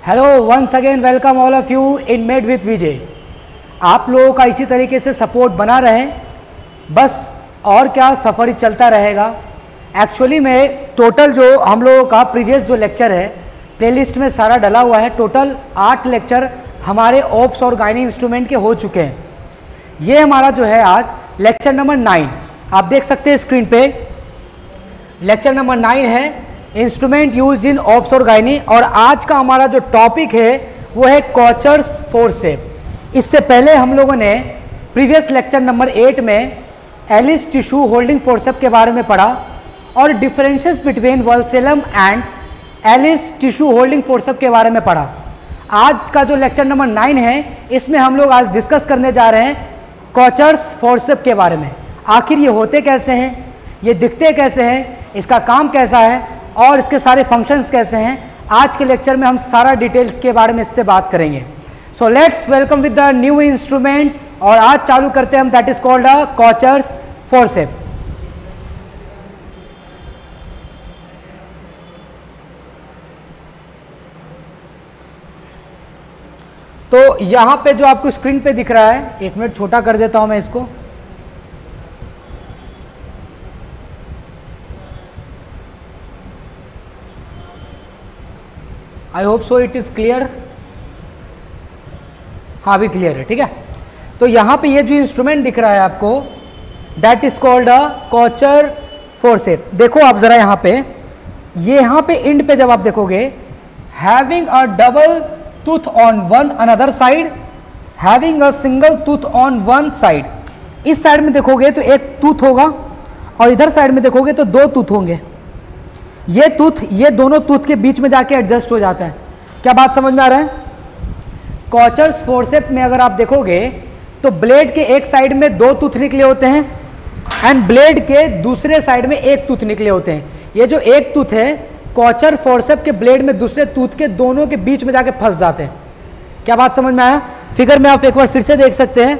Hello once again welcome all of you in med with Vijay. आप लोगों का इसी तरीके से सपोर्ट बना रहे, बस और क्या सफ़र ही चलता रहेगा। एक्चुअली में टोटल जो हम लोगों का प्रीवियस जो लेक्चर है प्लेलिस्ट में सारा डला हुआ है। टोटल 8 लेक्चर हमारे ओप्स और गायनी इंस्ट्रूमेंट के हो चुके हैं। ये हमारा जो है आज लेक्चर नंबर 9 आप देख सकते हैं स्क्रीन पे। लेक्चर नंबर 9 है इंस्ट्रूमेंट यूज्ड इन ओप्स और गायनी, और आज का हमारा जो टॉपिक है वो है कॉचर्स फोर्सेप। इससे पहले हम लोगों ने प्रीवियस लेक्चर नंबर 8 में एलिस टिश्यू होल्डिंग फोर्सेप के बारे में पढ़ा और differences between vulsellum and Allis tissue holding forcep के बारे में पढ़ा। आज का जो लेक्चर नंबर 9 है इसमें हम लोग आज डिस्कस करने जा रहे हैं कॉचर्स फोर्सेप के बारे में। आखिर ये होते कैसे हैं, ये दिखते कैसे हैं, इसका काम कैसा है और इसके सारे फंक्शंस कैसे हैं, आज के लेक्चर में हम सारा डिटेल्स के बारे में इससे बात करेंगे। So let's welcome with the new instrument, और आज चालू करते हैं हम, that is called a Kocher's forcep. तो यहां पे जो आपको स्क्रीन पे दिख रहा है, 1 मिनट छोटा कर देता हूं मैं इसको। I hope so it is clear. हाँ भी क्लियर है, ठीक है। तो यहाँ पे ये जो इंस्ट्रूमेंट दिख रहा है आपको, that is called a Kocher forceps. देखो आप ज़रा यहाँ पे, ये यहाँ पे एंड पे जब आप देखोगे, having a double tooth on one another side, having a single tooth on one side. इस साइड में देखोगे तो एक टूथ होगा और इधर साइड में देखोगे तो 2 टूथ होंगे। ये टूथ, ये दोनों टूथ के बीच में जाके एडजस्ट हो जाता है। क्या बात समझ में आ रहा है? कॉचर्स फोर्सेप में अगर आप देखोगे तो ब्लेड के एक साइड में 2 टूथ निकले होते हैं एंड ब्लेड के दूसरे साइड में 1 टूथ निकले होते हैं। ये जो 1 टूथ है कॉचर फोर्सेप के ब्लेड में दूसरे टूथ के दोनों के बीच में जाके फंस जाते हैं। क्या बात समझ में आया? फिगर में आप एक बार फिर से देख सकते हैं,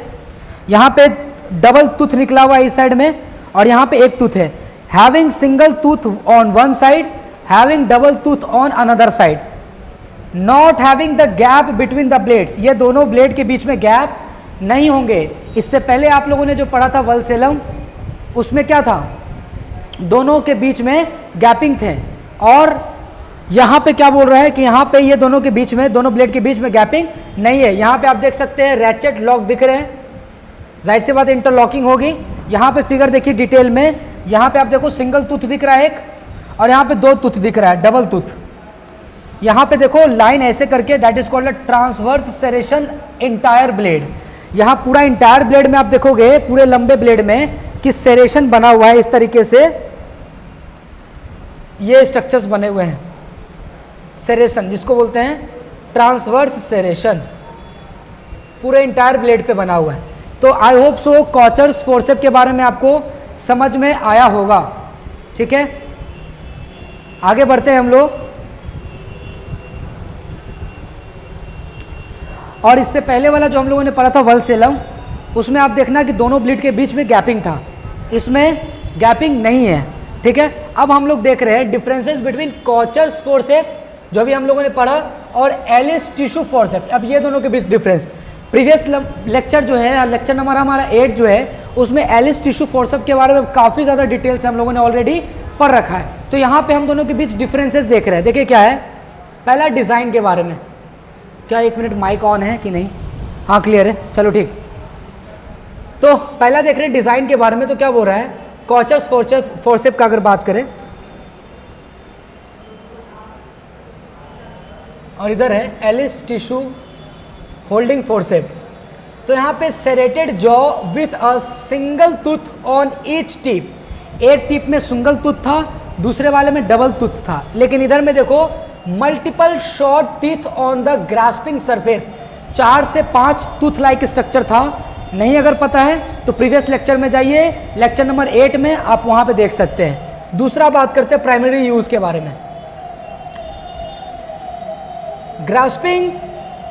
यहाँ पे डबल टूथ निकला हुआ है इस साइड में और यहाँ पे 1 टूथ है। Having single tooth on one side, having double tooth on another side, not having the gap between the blades, ये दोनों ब्लेड के बीच में गैप नहीं होंगे। इससे पहले आप लोगों ने जो पढ़ा था वल्सेलम, उसमें क्या था, दोनों के बीच में गैपिंग थे। और यहाँ पे क्या बोल रहा है कि यहाँ पे ये दोनों के बीच में, दोनों ब्लेड के बीच में गैपिंग नहीं है। यहाँ पे आप देख सकते हैं रैचेट लॉक दिख रहे हैं, जाहिर सी बात इंटरलॉकिंग होगी। यहाँ पे फिगर देखिए डिटेल में, यहाँ पे आप देखो सिंगल टूथ दिख रहा है एक, और यहाँ पे 2 टूथ दिख रहा है, डबल टूथ। यहाँ पे देखो लाइन ऐसे करके, that is called transverse serration entire blade. यहाँ पूरा इंटायर ब्लेड में आप देखोगे, पूरे लंबे ब्लेड में कि सेरेशन बना हुआ है। इस तरीके से ये स्ट्रक्चर्स बने हुए हैं, सेरेशन जिसको बोलते हैं ट्रांसवर्स सेरेशन, पूरे इंटायर ब्लेड पे बना हुआ है। तो आई होप सो कॉचर्स फोर्सेप के बारे में आपको समझ में आया होगा, ठीक है। आगे बढ़ते हैं हम लोग। और इससे पहले वाला जो हम लोगों ने पढ़ा था वल्सेलम, उसमें आप देखना कि दोनों ब्लेड के बीच में गैपिंग था, इसमें गैपिंग नहीं है, ठीक है। अब हम लोग देख रहे हैं डिफरेंसेस बिटवीन कॉचर्स फोर्सेप जो भी हम लोगों ने पढ़ा और एलिस टिश्यू फोर्सेप। अब ये दोनों के बीच डिफरेंस, प्रीवियस लेक्चर जो है, लेक्चर नंबर हमारा 8 जो है, उसमें एलिस टिश्यू फोर्सेप के बारे में काफ़ी ज़्यादा डिटेल्स हम लोगों ने ऑलरेडी पढ़ रखा है। तो यहाँ पे हम दोनों के बीच डिफरेंसेस देख रहे हैं। देखिए क्या है, पहला डिज़ाइन के बारे में। क्या 1 मिनट माइक ऑन है कि नहीं? हाँ क्लियर है, चलो ठीक। तो पहला देख रहे हैं डिज़ाइन के बारे में। तो क्या बोल रहा है, कॉचर्स फोर्सेप का अगर बात करें, और इधर है एलिस टिश्यू होल्डिंग फोर्सेप। तो यहाँ पे serrated jaw with a single tooth on each tip. एक टिप में सिंगल टूथ था, दूसरे वाले में डबल टूथ था। लेकिन इधर में देखो multiple short teeth on the grasping surface, 4 से 5 टूथ लाइक स्ट्रक्चर था। नहीं अगर पता है तो प्रीवियस लेक्चर में जाइए, लेक्चर नंबर 8 में आप वहाँ पे देख सकते हैं। दूसरा बात करते हैं प्राइमरी यूज के बारे में। Grasping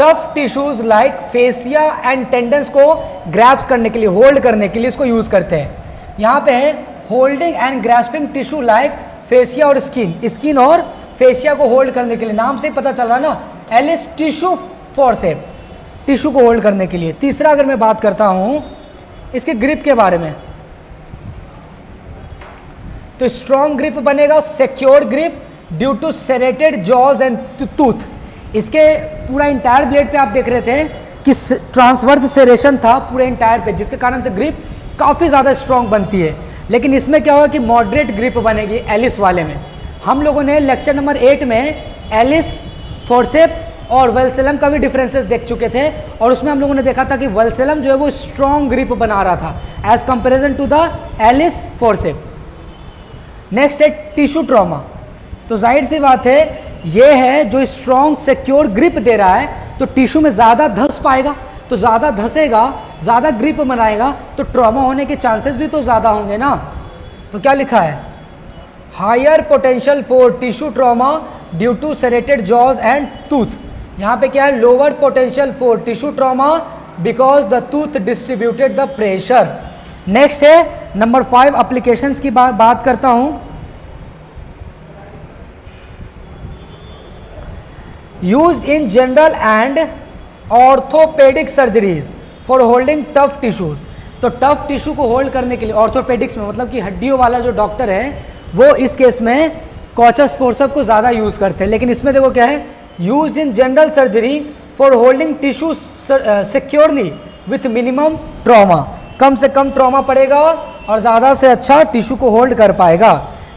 tough tissues like fascia and tendons को ग्रैप्स करने के लिए, होल्ड करने के लिए इसको यूज करते हैं। यहाँ पे है holding and grasping tissue like fascia और स्किन, स्किन और फेसिया को होल्ड करने के लिए। नाम से ही पता चल रहा ना एलिस टिश्यू फोर्सेप, टिश्यू को होल्ड करने के लिए। तीसरा अगर मैं बात करता हूं इसके ग्रिप के बारे में, तो स्ट्रॉन्ग ग्रिप बनेगा, secure grip due to serrated jaws and tooth. इसके पूरा इंटायर ब्लेड पे आप देख रहे थे कि ट्रांसवर्स सेरेशन था पूरे इंटायर पे, जिसके कारण से ग्रिप काफ़ी ज़्यादा स्ट्रॉन्ग बनती है। लेकिन इसमें क्या होगा कि मॉडरेट ग्रिप बनेगी एलिस वाले में। हम लोगों ने लेक्चर नंबर 8 में एलिस, फोर्सेप और वेल्सेलम का भी डिफरेंसेस देख चुके थे, और उसमें हम लोगों ने देखा था कि वेल्सेलम जो है वो स्ट्रॉन्ग ग्रिप बना रहा था as comparison to the Allis forceps. Next है टिश्यू ट्रॉमा। तो जाहिर सी बात है ये है जो स्ट्रॉन्ग सिक्योर ग्रिप दे रहा है, तो टिश्यू में ज़्यादा धंस पाएगा, तो ज़्यादा धंसेगा, ज़्यादा ग्रिप बनाएगा, तो ट्रॉमा होने के चांसेस भी तो ज़्यादा होंगे ना। तो क्या लिखा है, higher potential for tissue trauma due to serrated jaws and tooth. यहाँ पे क्या है, lower potential for tissue trauma because the tooth distributed the pressure. Next है नंबर 5 एप्लीकेशंस की बात करता हूं। Used in general and orthopaedic surgeries for holding tough tissues. तो टफ टिश्यू को होल्ड करने के लिए ऑर्थोपेडिक्स में, मतलब कि हड्डियों वाला जो डॉक्टर है वो इस केस में कॉचस फोर्सेप को ज़्यादा यूज़ करते हैं। लेकिन इसमें देखो क्या है, used in general surgery for holding tissue securely with minimum trauma. कम से कम ट्रॉमा पड़ेगा और ज़्यादा से अच्छा टिश्यू को होल्ड कर पाएगा।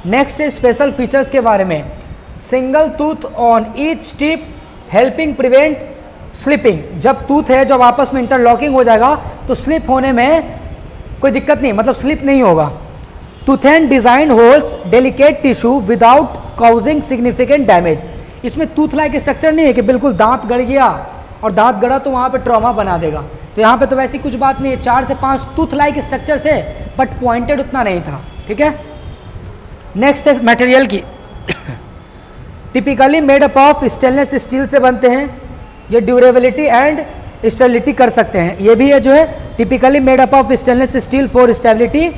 नेक्स्ट है स्पेशल फीचर्स के बारे में, single tooth on each tip helping prevent slipping. जब टूथ है जब आपस में इंटरलॉकिंग हो जाएगा तो स्लिप होने में कोई दिक्कत नहीं, मतलब स्लिप नहीं होगा। Toothed design holds delicate tissue without causing significant damage. इसमें टूथ लाइक स्ट्रक्चर नहीं है कि बिल्कुल दांत गड़ गया और दांत गड़ा तो वहाँ पे ट्रॉमा बना देगा, तो यहाँ पे तो वैसी कुछ बात नहीं है। 4 से 5 टूथ लाइक स्ट्रक्चर से, बट पॉइंटेड उतना नहीं था, ठीक है। नेक्स्ट है मटेरियल की, typically made up of stainless steel से बनते हैं, ये ड्यूरेबिलिटी एंड स्टेबिलिटी कर सकते हैं। ये भी है जो है typically made up of stainless steel for stability,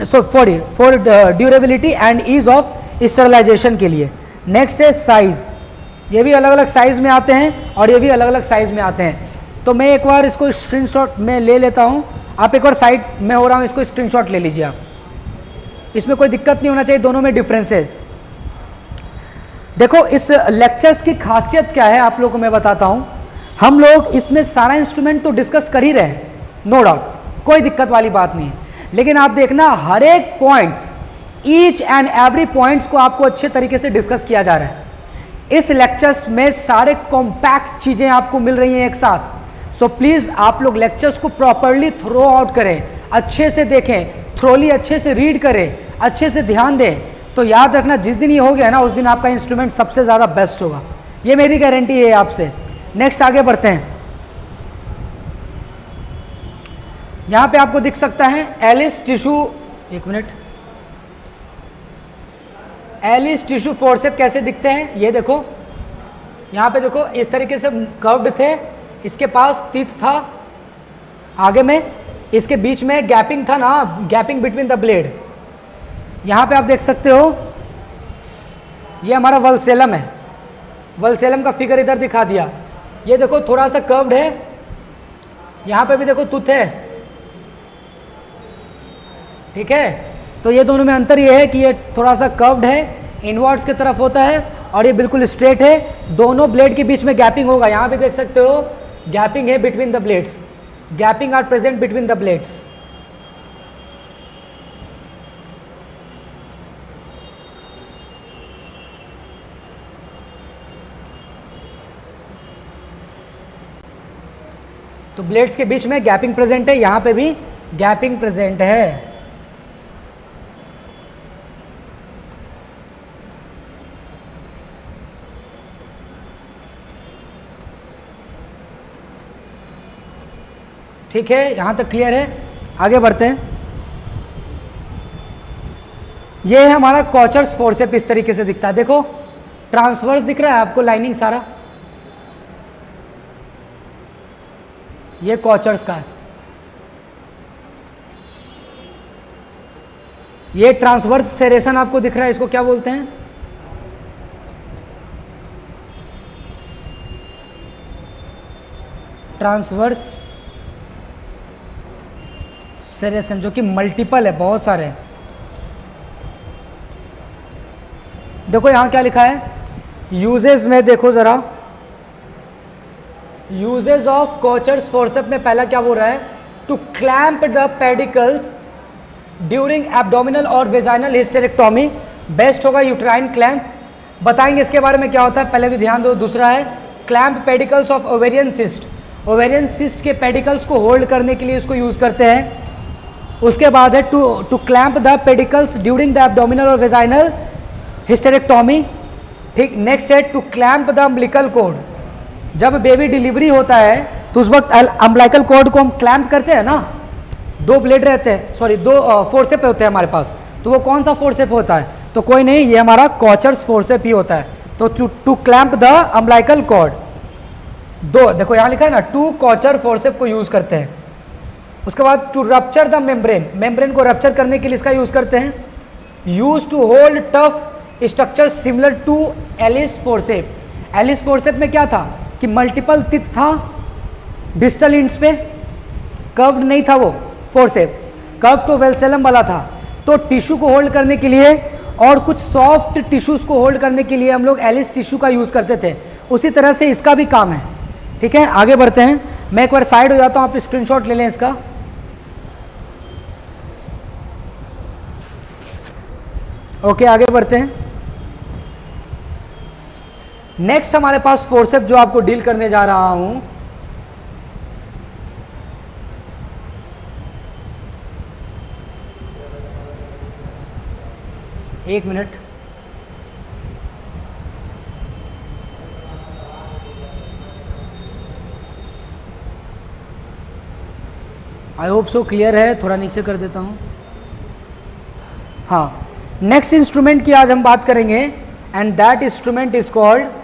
for durability and ease of sterilisation के लिए। नेक्स्ट है साइज, ये भी अलग अलग साइज में आते हैं और ये भी अलग अलग साइज में आते हैं। तो मैं एक बार इसको स्क्रीनशॉट में ले लेता हूँ, आप एक बार साइड में हो रहा हूँ, इसको स्क्रीनशॉट ले लीजिए आप, इसमें कोई दिक्कत नहीं होना चाहिए, दोनों में डिफरेंसेस। देखो इस लेक्चर्स की खासियत क्या है आप लोगों को मैं बताता हूँ। हम लोग इसमें सारा इंस्ट्रूमेंट तो डिस्कस कर ही रहे हैं, नो डाउट, कोई दिक्कत वाली बात नहीं है, लेकिन आप देखना हर एक points, each and every points को आपको अच्छे तरीके से डिस्कस किया जा रहा है। इस लेक्चर्स में सारे कॉम्पैक्ट चीज़ें आपको मिल रही हैं एक साथ। सो प्लीज़ आप लोग लेक्चर्स को प्रॉपरली थ्रो आउट करें, अच्छे से देखें, थ्रोली अच्छे से रीड करें, अच्छे से ध्यान दें। तो याद रखना जिस दिन ये हो गया ना उस दिन आपका इंस्ट्रूमेंट सबसे ज़्यादा बेस्ट होगा, ये मेरी गारंटी है आपसे। नेक्स्ट आगे बढ़ते हैं। यहाँ पे आपको दिख सकता है एलिस टिश्यू, एक मिनट, एलिस टिश्यू फोर्सेप कैसे दिखते हैं ये देखो। यहाँ पे देखो इस तरीके से कर्व्ड थे, इसके पास टीथ था आगे में, इसके बीच में गैपिंग था ना, गैपिंग बिटवीन द ब्लेड। यहाँ पे आप देख सकते हो ये हमारा वल्सेलम है, वल्सेलम का फिगर इधर दिखा दिया। ये देखो थोड़ा सा कर्व्ड है, यहाँ पे भी देखो टूथ है, ठीक है। तो ये दोनों में अंतर ये है कि ये थोड़ा सा कर्व्ड है, इनवर्ड्स की तरफ होता है, और ये बिल्कुल स्ट्रेट है। दोनों ब्लेड के बीच में गैपिंग होगा, यहाँ पे देख सकते हो गैपिंग है between the blades, gapping are present between the blades. तो ब्लेड्स के बीच में गैपिंग प्रेजेंट है, यहाँ पे भी गैपिंग प्रेजेंट है। ठीक है, यहाँ तक क्लियर है। आगे बढ़ते हैं। ये है हमारा कॉचर्स फोर्सेप, इस तरीके से दिखता है। देखो ट्रांसवर्स दिख रहा है आपको, लाइनिंग सारा, ये कॉचर्स का है। ये ट्रांसवर्स सेरेशन आपको दिख रहा है, इसको क्या बोलते हैं? ट्रांसवर्स सेरेशन, जो कि मल्टीपल है, बहुत सारे हैं। देखो यहां क्या लिखा है यूजेस में, देखो जरा यूजेस ऑफ कोचर्स फोर्सेप में पहला क्या बोल रहा है, to clamp the pedicles during abdominal और वेजाइनल हिस्टेरेक्टोमी, बेस्ट होगा यूट्राइन क्लैंप। बताएंगे इसके बारे में क्या होता है, पहले भी ध्यान दो। दूसरा है clamp pedicles of ovarian cyst, ovarian cyst के पेडिकल्स को होल्ड करने के लिए इसको यूज करते हैं। उसके बाद है to clamp the pedicles during the abdominal और वेजाइनल हिस्टेरेक्टोमी, ठीक। नेक्स्ट है to clamp the umbilical cord, जब बेबी डिलीवरी होता है तो उस वक्त अम्बिलिकल कॉर्ड को हम क्लैंप करते हैं ना, दो ब्लेड रहते हैं, सॉरी दो फोर्सेप होते हैं हमारे पास, तो वो कौन सा फोर्सेप होता है, तो कोई नहीं, ये हमारा कोचर्स फोर्सेप ही होता है। तो to clamp the umbilical cord, दो देखो यहाँ लिखा है ना, टू कोचर फोर्सेप को यूज करते हैं। उसके बाद to rupture the membrane, membrane को रप्चर करने के लिए इसका यूज करते हैं। Use to hold tough structure similar to Allis forceps, Allis forceps में क्या था कि मल्टीपल टिथ था डिस्टल इंड्स पे, कर्व्ड नहीं था वो फोर्सेप, कर्व तो वेलसेलम वाला था। तो टिश्यू को होल्ड करने के लिए और कुछ सॉफ्ट टिश्यूज को होल्ड करने के लिए हम लोग एलिस टिश्यू का यूज करते थे, उसी तरह से इसका भी काम है, ठीक है। आगे बढ़ते हैं, मैं एक बार साइड हो जाता हूं, आप स्क्रीनशॉट ले लें इसका। ओके आगे बढ़ते हैं। नेक्स्ट हमारे पास फोर्सेप जो आपको डील करने जा रहा हूं, एक minute, I hope so clear है, थोड़ा नीचे कर देता हूं। हाँ, नेक्स्ट इंस्ट्रूमेंट की आज हम बात करेंगे and that instrument is called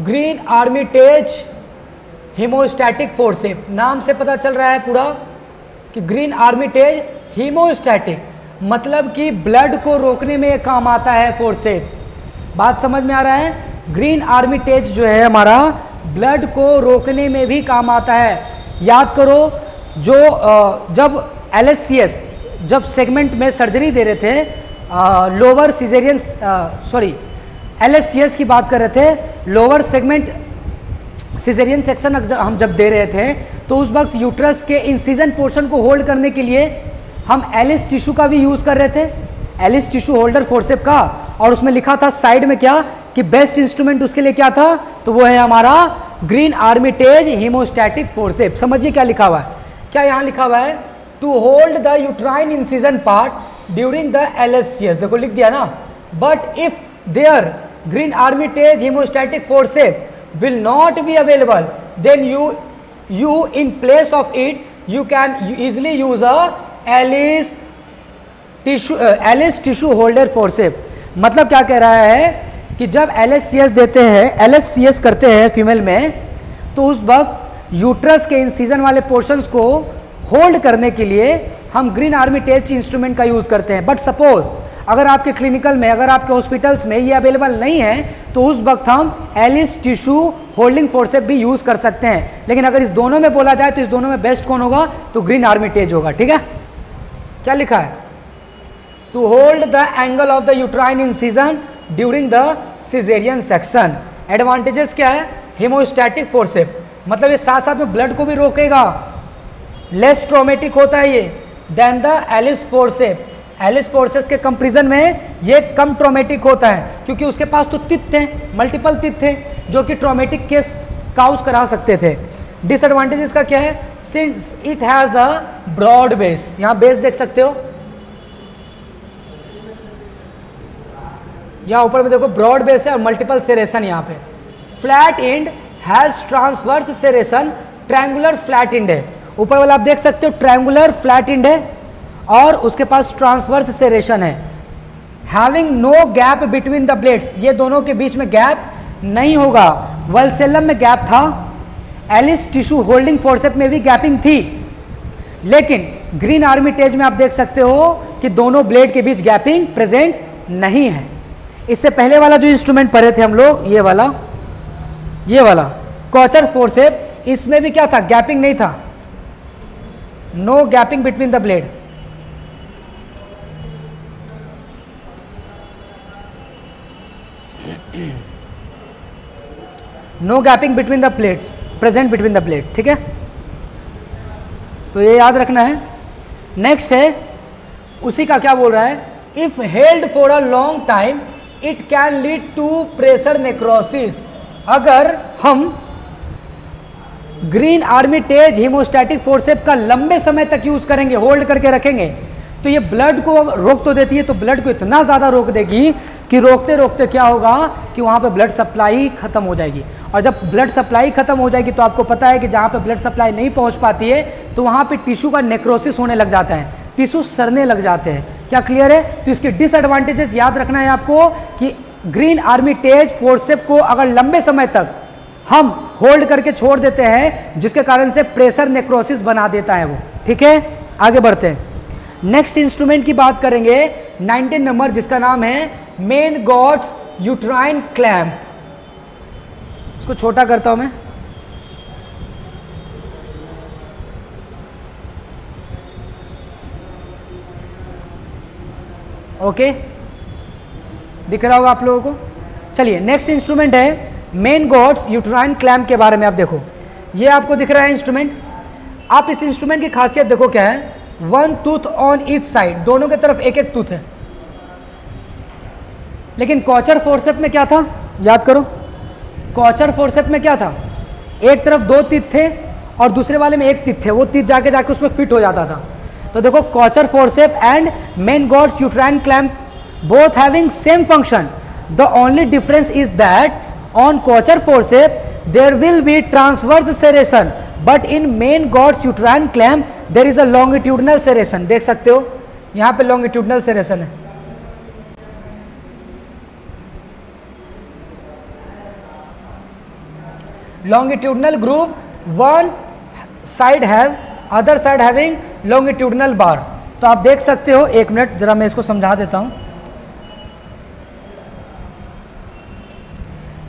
Green Armitage haemostatic forceps. नाम से पता चल रहा है पूरा कि ग्रीन आर्मिटेज हीमोस्टैटिक, मतलब कि ब्लड को रोकने में काम आता है फोर्सेप। बात समझ में आ रहा है, ग्रीन आर्मिटेज जो है हमारा ब्लड को रोकने में भी काम आता है। याद करो, जो जब LSCS जब सेगमेंट में सर्जरी दे रहे थे, लोअर सिजेरियन सॉरी LSCS की बात कर रहे थे, लोअर सेगमेंट सिजेरियन सेक्शन हम जब दे रहे थे, तो उस वक्त यूट्रस के इंसिजन पोर्शन को होल्ड करने के लिए हम एलिस टिश्यू का भी यूज कर रहे थे, एलिस टिश्यू होल्डर फोर्सेप का। और उसमें लिखा था साइड में क्या कि बेस्ट इंस्ट्रूमेंट उसके लिए क्या था, तो वो है हमारा ग्रीन आर्मिटेज हीमोस्टैटिक फोर्सेप। समझिए क्या लिखा हुआ है, क्या यहाँ लिखा हुआ है, to hold the uterine incision part during the LSCS, देखो लिख दिया ना। But if there Green Armitage haemostatic forceps will not be available, then you in place of it you can easily use a Alice tissue holder forceps। मतलब क्या कह रहा है कि जब LSCS देते हैं, LSCS करते हैं फीमेल में, तो उस वक्त यूट्रस के इंसिजन वाले पोर्शंस को होल्ड करने के लिए हम ग्रीन आर्मिटेज इंस्ट्रूमेंट का यूज करते हैं। बट सपोज अगर आपके क्लिनिकल में, अगर आपके हॉस्पिटल्स में ये अवेलेबल नहीं है, तो उस वक्त हम एलिस टिश्यू होल्डिंग फोर्सेप भी यूज कर सकते हैं। लेकिन अगर इस दोनों में बोला जाए तो इस दोनों में बेस्ट कौन होगा, तो ग्रीन आर्मिटेज होगा, ठीक है। क्या लिखा है, to hold the angle of the uterine incision during the caesarean section. Advantages क्या है, हीमोस्टैटिक फोर्सेप, मतलब ये साथ साथ में ब्लड को भी रोकेगा, लेस ट्रॉमेटिक होता है ये than the Allis forceps. Allis forceps के कंपेरिजन में ये कम ट्रॉमेटिक होता है, क्योंकि उसके पास तो तित थे, मल्टीपल तित थे, जो कि ट्रॉमेटिक केस काउज करा सकते थे। डिसएडवांटेजेस का क्या है, since it has a broad base, यहाँ बेस देख सकते हो, यहाँ ऊपर में देखो ब्रॉड बेस है और मल्टीपल सेरेशन यहाँ पे। Flat end has transverse serration, triangular flat end है, ऊपर वाला आप देख सकते हो ट्रायंगुलर फ्लैट एंड है और उसके पास ट्रांसवर्स सेरेशन है। Having no gap between the blades, ये दोनों के बीच में गैप नहीं होगा। वल्सेलम में गैप था, एलिस टिश्यू होल्डिंग फोर्सेप में भी गैपिंग थी, लेकिन ग्रीन आर्मिटेज में आप देख सकते हो कि दोनों ब्लेड के बीच गैपिंग प्रेजेंट नहीं है। इससे पहले वाला जो इंस्ट्रूमेंट पढ़े थे हम लोग, ये वाला कोचर फोर्सेप, इसमें भी क्या था, गैपिंग नहीं था, no gapping between the blade. No gapping between the plates present between the plate, ठीक है, तो ये याद रखना है। नेक्स्ट है, उसी का क्या बोल रहा है, if held for a long time it can lead to pressure necrosis. अगर हम ग्रीन आर्मिटेज हीमोस्टैटिक फोर्सेप का लंबे समय तक यूज करेंगे, होल्ड करके रखेंगे, तो ये ब्लड को रोक तो देती है, तो ब्लड को इतना ज़्यादा रोक देगी कि रोकते रोकते क्या होगा कि वहाँ पे ब्लड सप्लाई खत्म हो जाएगी। और जब ब्लड सप्लाई खत्म हो जाएगी तो आपको पता है कि जहाँ पे ब्लड सप्लाई नहीं पहुँच पाती है तो वहाँ पे टिश्यू का नेक्रोसिस होने लग जाता है, टिश्यू सड़ने लग जाते हैं। क्या क्लियर है? तो इसके डिसएडवांटेजेस याद रखना है आपको कि ग्रीन आर्मिटेज फोर्सेप को अगर लंबे समय तक हम होल्ड करके छोड़ देते हैं जिसके कारण से प्रेशर नेक्रोसिस बना देता है वो, ठीक है। आगे बढ़ते हैं, नेक्स्ट इंस्ट्रूमेंट की बात करेंगे 19 नंबर, जिसका नाम है मेन गॉड्स यूट्राइन क्लैंप। इसको छोटा करता हूं मैं, ओके, दिख रहा होगा आप लोगों को। चलिए नेक्स्ट इंस्ट्रूमेंट है मेन गॉड्स यूट्राइन क्लैंप के बारे में। आप देखो, ये आपको दिख रहा है इंस्ट्रूमेंट। आप इस इंस्ट्रूमेंट की खासियत देखो क्या है, one tooth on each side, दोनों के तरफ एक एक टूथ है। लेकिन कॉचर फोर्सेप में क्या था, याद करो, कॉचर फोर्सेप में क्या था, एक तरफ दो टीथ थे और दूसरे वाले में एक टीथ थे, वो टीथ जाके जाके उसमें फिट हो जाता था। तो देखो Kocher forceps and Maingot's uterine clamp both having same function, the only difference is that on Kocher forceps there will be transverse serration but in main God's uterine clamp there is a longitudinal serration। देख सकते हो यहाँ पे longitudinal serration है। longitudinal groove, one side have other side having longitudinal bar। तो आप देख सकते हो, एक मिनट जरा मैं इसको समझा देता हूँ।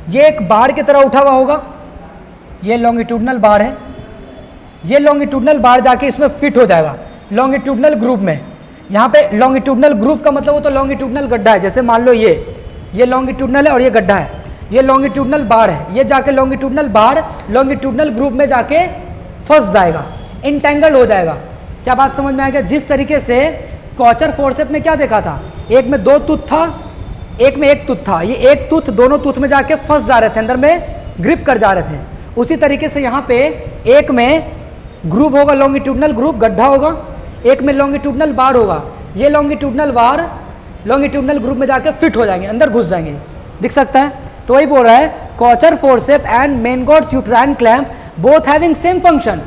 ये एक बार की तरह उठा हुआ होगा, ये लॉन्गिट्यूडनल बार है, ये लॉन्गिट्यूडनल बार जाके इसमें फिट हो जाएगा लॉन्गिट्यूडनल ग्रूव में। यहाँ पे लॉन्गिट्यूडनल ग्रूव का मतलब वो तो लॉन्गिट्यूडनल गड्ढा है, जैसे मान लो ये लॉन्गिट्यूडनल है और ये गड्ढा है, ये लॉन्गिट्यूडनल बार है, ये जाके लॉन्गिट्यूडनल बार लॉन्गिट्यूडनल ग्रूव में जाके फंस जाएगा, इंटेंगल हो जाएगा। क्या बात समझ में आएगा? जिस तरीके से कॉचर फोर्सेप में क्या देखा था, एक में दो टूथ था, एक में एक टूथ था, ये एक टूथ दोनों टूथ में जाके फंस जा रहे थे, अंदर में ग्रिप कर जा रहे थे। उसी तरीके से यहाँ पे एक में ग्रूव होगा, लॉन्गिट्यूडनल ग्रूव, गड्ढा होगा, एक में लॉन्गिट्यूडनल बार होगा, ये लॉन्गिट्यूडनल बार लॉन्गिट्यूडनल ग्रूव में जाके फिट हो जाएंगे, अंदर घुस जाएंगे, दिख सकता है। तो वही बोल रहा है Kocher forceps and Maingot's uterine clamp both having same function,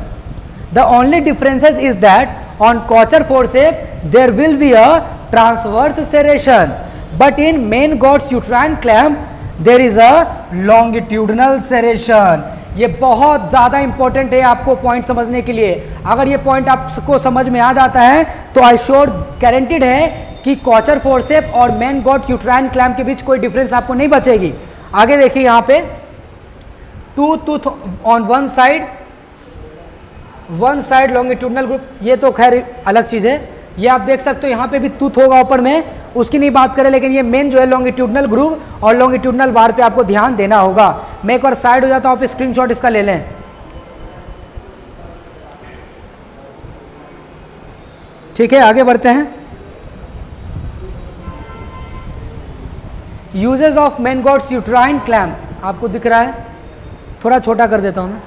the only differences is that on Kocher forcep there will be a transverse serration but in main God's uterine clamp there is a longitudinal serration। ये बहुत ज़्यादा important है आपको point समझने के लिए। अगर ये पॉइंट आपको समझ में आ जाता है तो आई श्योर गारंटीड है कि कॉचर फोर्सेप और मेन गॉड यूट्राइन क्लैंप के बीच कोई डिफरेंस आपको नहीं बचेगी। आगे देखिए, यहाँ पे two tooth on one side longitudinal group, ये तो खैर अलग चीज़ है, ये आप देख सकते हो यहाँ पे भी टूथ होगा ऊपर में, उसकी नहीं बात करें, लेकिन ये मेन जो है लॉन्गिट्यूडनल ग्रूव और लॉन्गिट्यूडनल बार पे आपको ध्यान देना होगा। मैं एक बार साइड हो जाता हूँ, आप स्क्रीनशॉट इसका ले लें। ठीक है, आगे बढ़ते हैं। Uses of Maingot's uterine clamp, आपको दिख रहा है, थोड़ा छोटा कर देता हूँ मैं।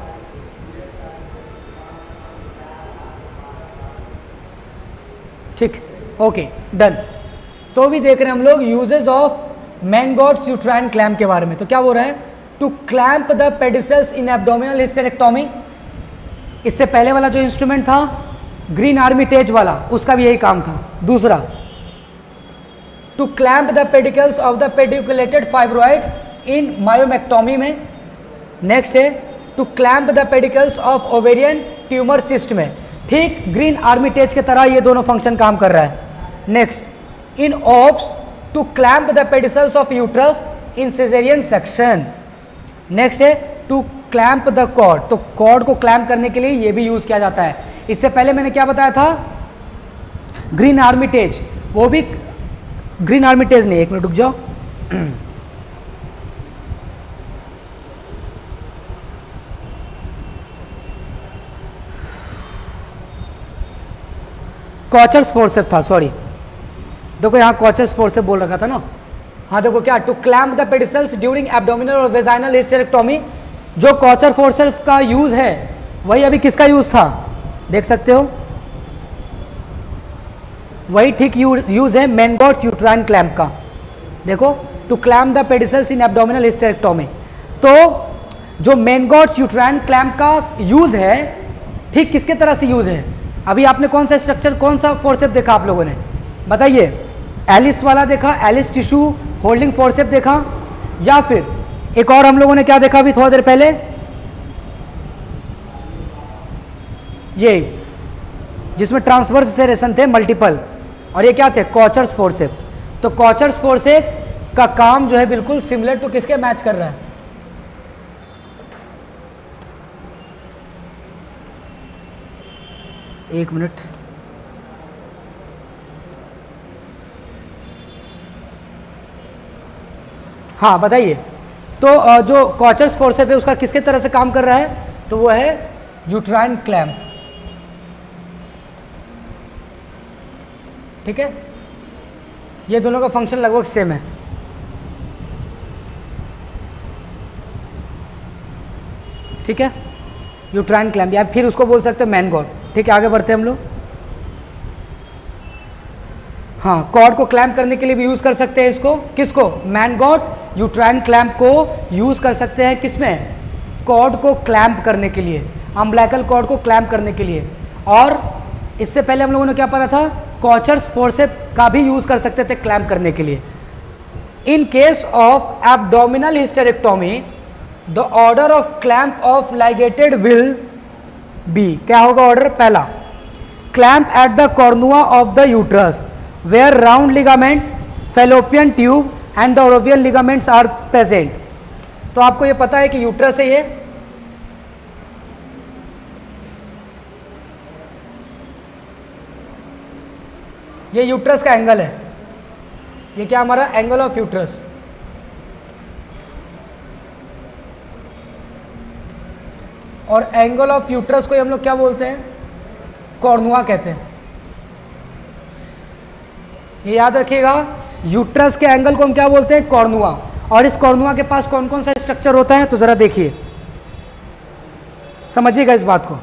ठीक, ओके, डन। तो भी देख रहे हैं हम लोग uses of Maingot's uterine clamp के बारे में। तो क्या बोल रहा है, to clamp the pedicles in abdominal hysterectomy. इससे पहले वाला जो इंस्ट्रूमेंट था ग्रीन आर्मिटेज वाला, उसका भी यही काम था। दूसरा, to clamp the pedicles of the pedunculated fibroids in myomectomy में। नेक्स्ट है to clamp the pedicles of ovarian tumour cyst में। ठीक ग्रीन आर्मिटेज के तरह ये दोनों फंक्शन काम कर रहा है। Next, in ops to clamp the pedicles of uterus in caesarean section. Next है टू क्लैंप द कॉर्ड, तो कॉर्ड को क्लैंप करने के लिए ये भी यूज किया जाता है। इससे पहले मैंने क्या बताया था, ग्रीन आर्मिटेज, वो भी ग्रीन आर्मिटेज नहीं, एक मिनट रुक जाओ, कॉचर्स फोर्सेप था, सॉरी, देखो यहाँ कॉचर्स फोर्सेप बोल रखा था ना। हाँ देखो क्या, to clamp the pedicles during abdominal और वेजाइनल हिस्टेरेक्टोमी, जो कॉचर फोर्सेप का यूज है वही अभी किसका यूज था, देख सकते हो, वही ठीक यूज है मैनगॉट्स यूट्राइन क्लैम्प का। देखो, to clamp the pedicles in abdominal hysterectomy, तो जो मैनगॉट्स यूट्राइन क्लैम्प का यूज है ठीक किसके तरह से यूज है। अभी आपने कौन सा स्ट्रक्चर, कौन सा फोर्सेप देखा आप लोगों ने, बताइए, एलिस वाला देखा, एलिस टिश्यू होल्डिंग फोर्सेप देखा, या फिर एक और हम लोगों ने क्या देखा अभी थोड़ा देर पहले, ये जिसमें ट्रांसवर्स सेरेशन थे मल्टीपल, और ये क्या थे, कॉचर्स फोर्सेप। तो कॉचर्स फोर्सेप का काम जो है बिल्कुल सिमिलर टू किसके मैच कर रहा है, एक मिनट, हाँ बताइए, तो जो कॉचर्स फोर्सेप है उसका किसके तरह से काम कर रहा है, तो वो है यूट्राइन क्लैम्प, ठीक है, ये दोनों का फंक्शन लगभग सेम है। ठीक है, यूट्राइन क्लैम्प, या फिर उसको बोल सकते हैं मैनगॉट। ठीक है, आगे बढ़ते हैं हम लोग। हाँ, कॉर्ड को क्लैम्प करने के लिए भी यूज कर सकते हैं इसको, किसको, मैनगॉट यूट्राइन क्लैम्प को यूज कर सकते हैं किसमें, कॉर्ड को क्लैम्प करने के लिए, अम्बिलिकल कॉर्ड को क्लैम्प करने के लिए। और इससे पहले हम लोगों ने क्या पढ़ा था, कॉचर्स फोर्सेप का भी यूज कर सकते थे क्लैम्प करने के लिए। In case of abdominal hysterectomy the order of clamp of ligated will be, क्या होगा ऑर्डर, पहला, clamp at the cornua of the uterus where round ligament, fallopian tube and the ovarian ligaments are present. तो आपको ये पता है कि uterus है ये यूट्रस का एंगल है, ये क्या हमारा एंगल ऑफ यूट्रस, और एंगल ऑफ यूट्रस को हम लोग क्या बोलते हैं, कॉर्नुआ कहते हैं। ये याद रखिएगा, यूट्रस के एंगल को हम क्या बोलते हैं, कॉर्नुआ। और इस कॉर्नुआ के पास कौन कौन सा स्ट्रक्चर होता है, तो जरा देखिए, समझिएगा इस बात को।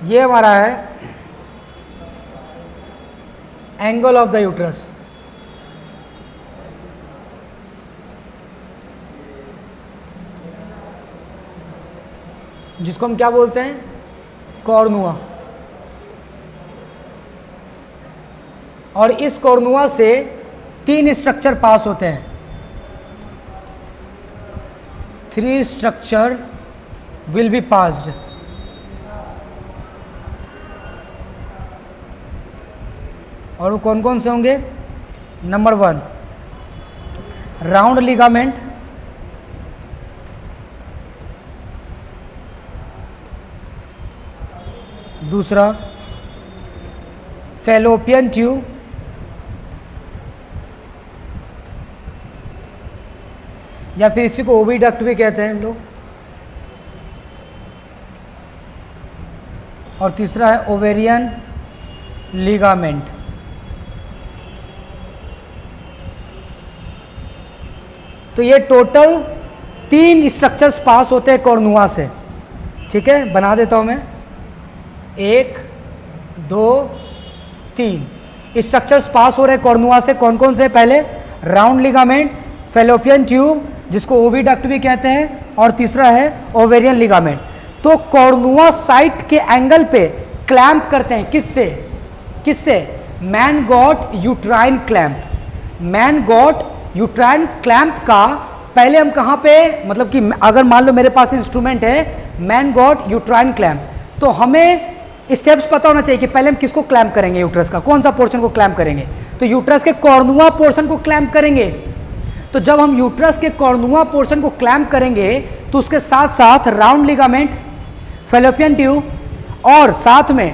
ये हमारा है एंगल ऑफ द यूट्रस, जिसको हम क्या बोलते हैं, कॉर्नुआ। और इस कॉर्नुआ से 3 स्ट्रक्चर पास होते हैं, 3 स्ट्रक्चर विल बी पास्ड। और वो कौन कौन से होंगे, नंबर 1 राउंड लिगामेंट, दूसरा फेलोपियन ट्यूब, या फिर इसी को ओविडक्ट भी कहते हैं हम लोग, और तीसरा है ओवेरियन लिगामेंट। तो ये टोटल 3 स्ट्रक्चर्स पास होते हैं कॉर्नुआ से। ठीक है, बना देता हूं मैं, 1 2 3 स्ट्रक्चर्स पास हो रहे हैं कॉर्नुआ से। कौन कौन से, पहले राउंड लिगामेंट, फेलोपियन ट्यूब जिसको ओविडक्ट भी कहते हैं, और तीसरा है ओवेरियन लिगामेंट। तो कॉर्नुआ साइट के एंगल पे क्लैंप करते हैं, किससे किससे, मैनगॉट यूट्राइन क्लैंप। मैनगॉट यूट्राइन क्लैंप का पहले हम कहाँ पे, मतलब कि अगर मान लो मेरे पास इंस्ट्रूमेंट है मैन गॉट यूट्राइन क्लैम्प, तो हमें स्टेप्स पता होना चाहिए कि पहले हम किसको क्लैम्प करेंगे, यूट्रस का कौन सा पोर्शन को क्लैम्प करेंगे, तो यूट्रस के कॉर्नुआ पोर्शन को क्लैम्प करेंगे। तो जब हम यूट्रस के कॉर्नुआ पोर्शन को क्लैम्प करेंगे तो उसके साथ साथ राउंड लिगामेंट, फैलोपियन ट्यूब और साथ में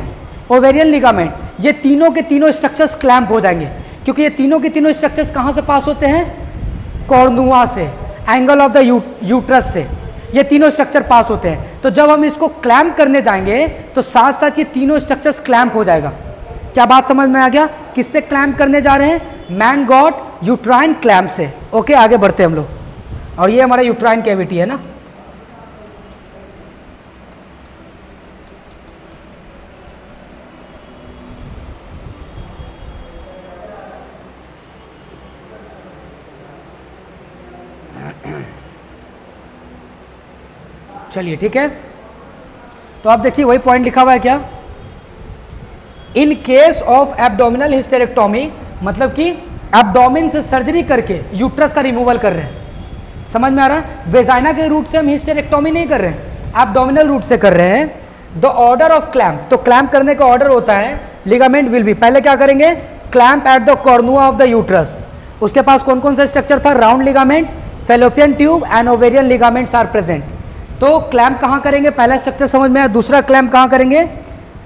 ओवेरियन लिगामेंट, ये तीनों के तीनों स्ट्रक्चर्स क्लैम्प हो जाएंगे, क्योंकि ये तीनों के तीनों स्ट्रक्चर्स कहाँ से पास होते हैं, कॉर्नुआ से, एंगल ऑफ द यूट्रस से, ये तीनों स्ट्रक्चर पास होते हैं। तो जब हम इसको क्लैम्प करने जाएंगे तो साथ साथ ये तीनों स्ट्रक्चर्स क्लैम्प हो जाएगा। क्या बात समझ में आ गया? किससे क्लैम्प करने जा रहे हैं? मैन गॉट यूट्राइन क्लैम्प से। ओके, आगे बढ़ते हैं हम लोग। और ये हमारा यूट्राइन कैविटी है ना। चलिए ठीक है, तो आप देखिए वही पॉइंट लिखा हुआ है क्या, इन केस ऑफ एब्डोमिनल हिस्टेरेक्टोमी, मतलब कि एब्डोमिन से सर्जरी करके यूट्रस का रिमूवल कर रहे हैं। समझ में आ रहा है? वेजाइना के रूट से हम हिस्टेरेक्टोमी नहीं कर रहे हैं, एब्डोमिनल रूट से कर रहे हैं। द ऑर्डर ऑफ क्लैम्प, तो क्लैम्प करने का ऑर्डर होता है लिगामेंट विल बी, पहले क्या करेंगे, clamp at the cornua of the uterus. उसके पास कौन कौन सा स्ट्रक्चर था, round ligament, fallopian tube and ovarian ligaments are present. तो क्लैम्प कहाँ करेंगे, पहला स्ट्रक्चर समझ में आया। दूसरा क्लैम्प कहाँ करेंगे,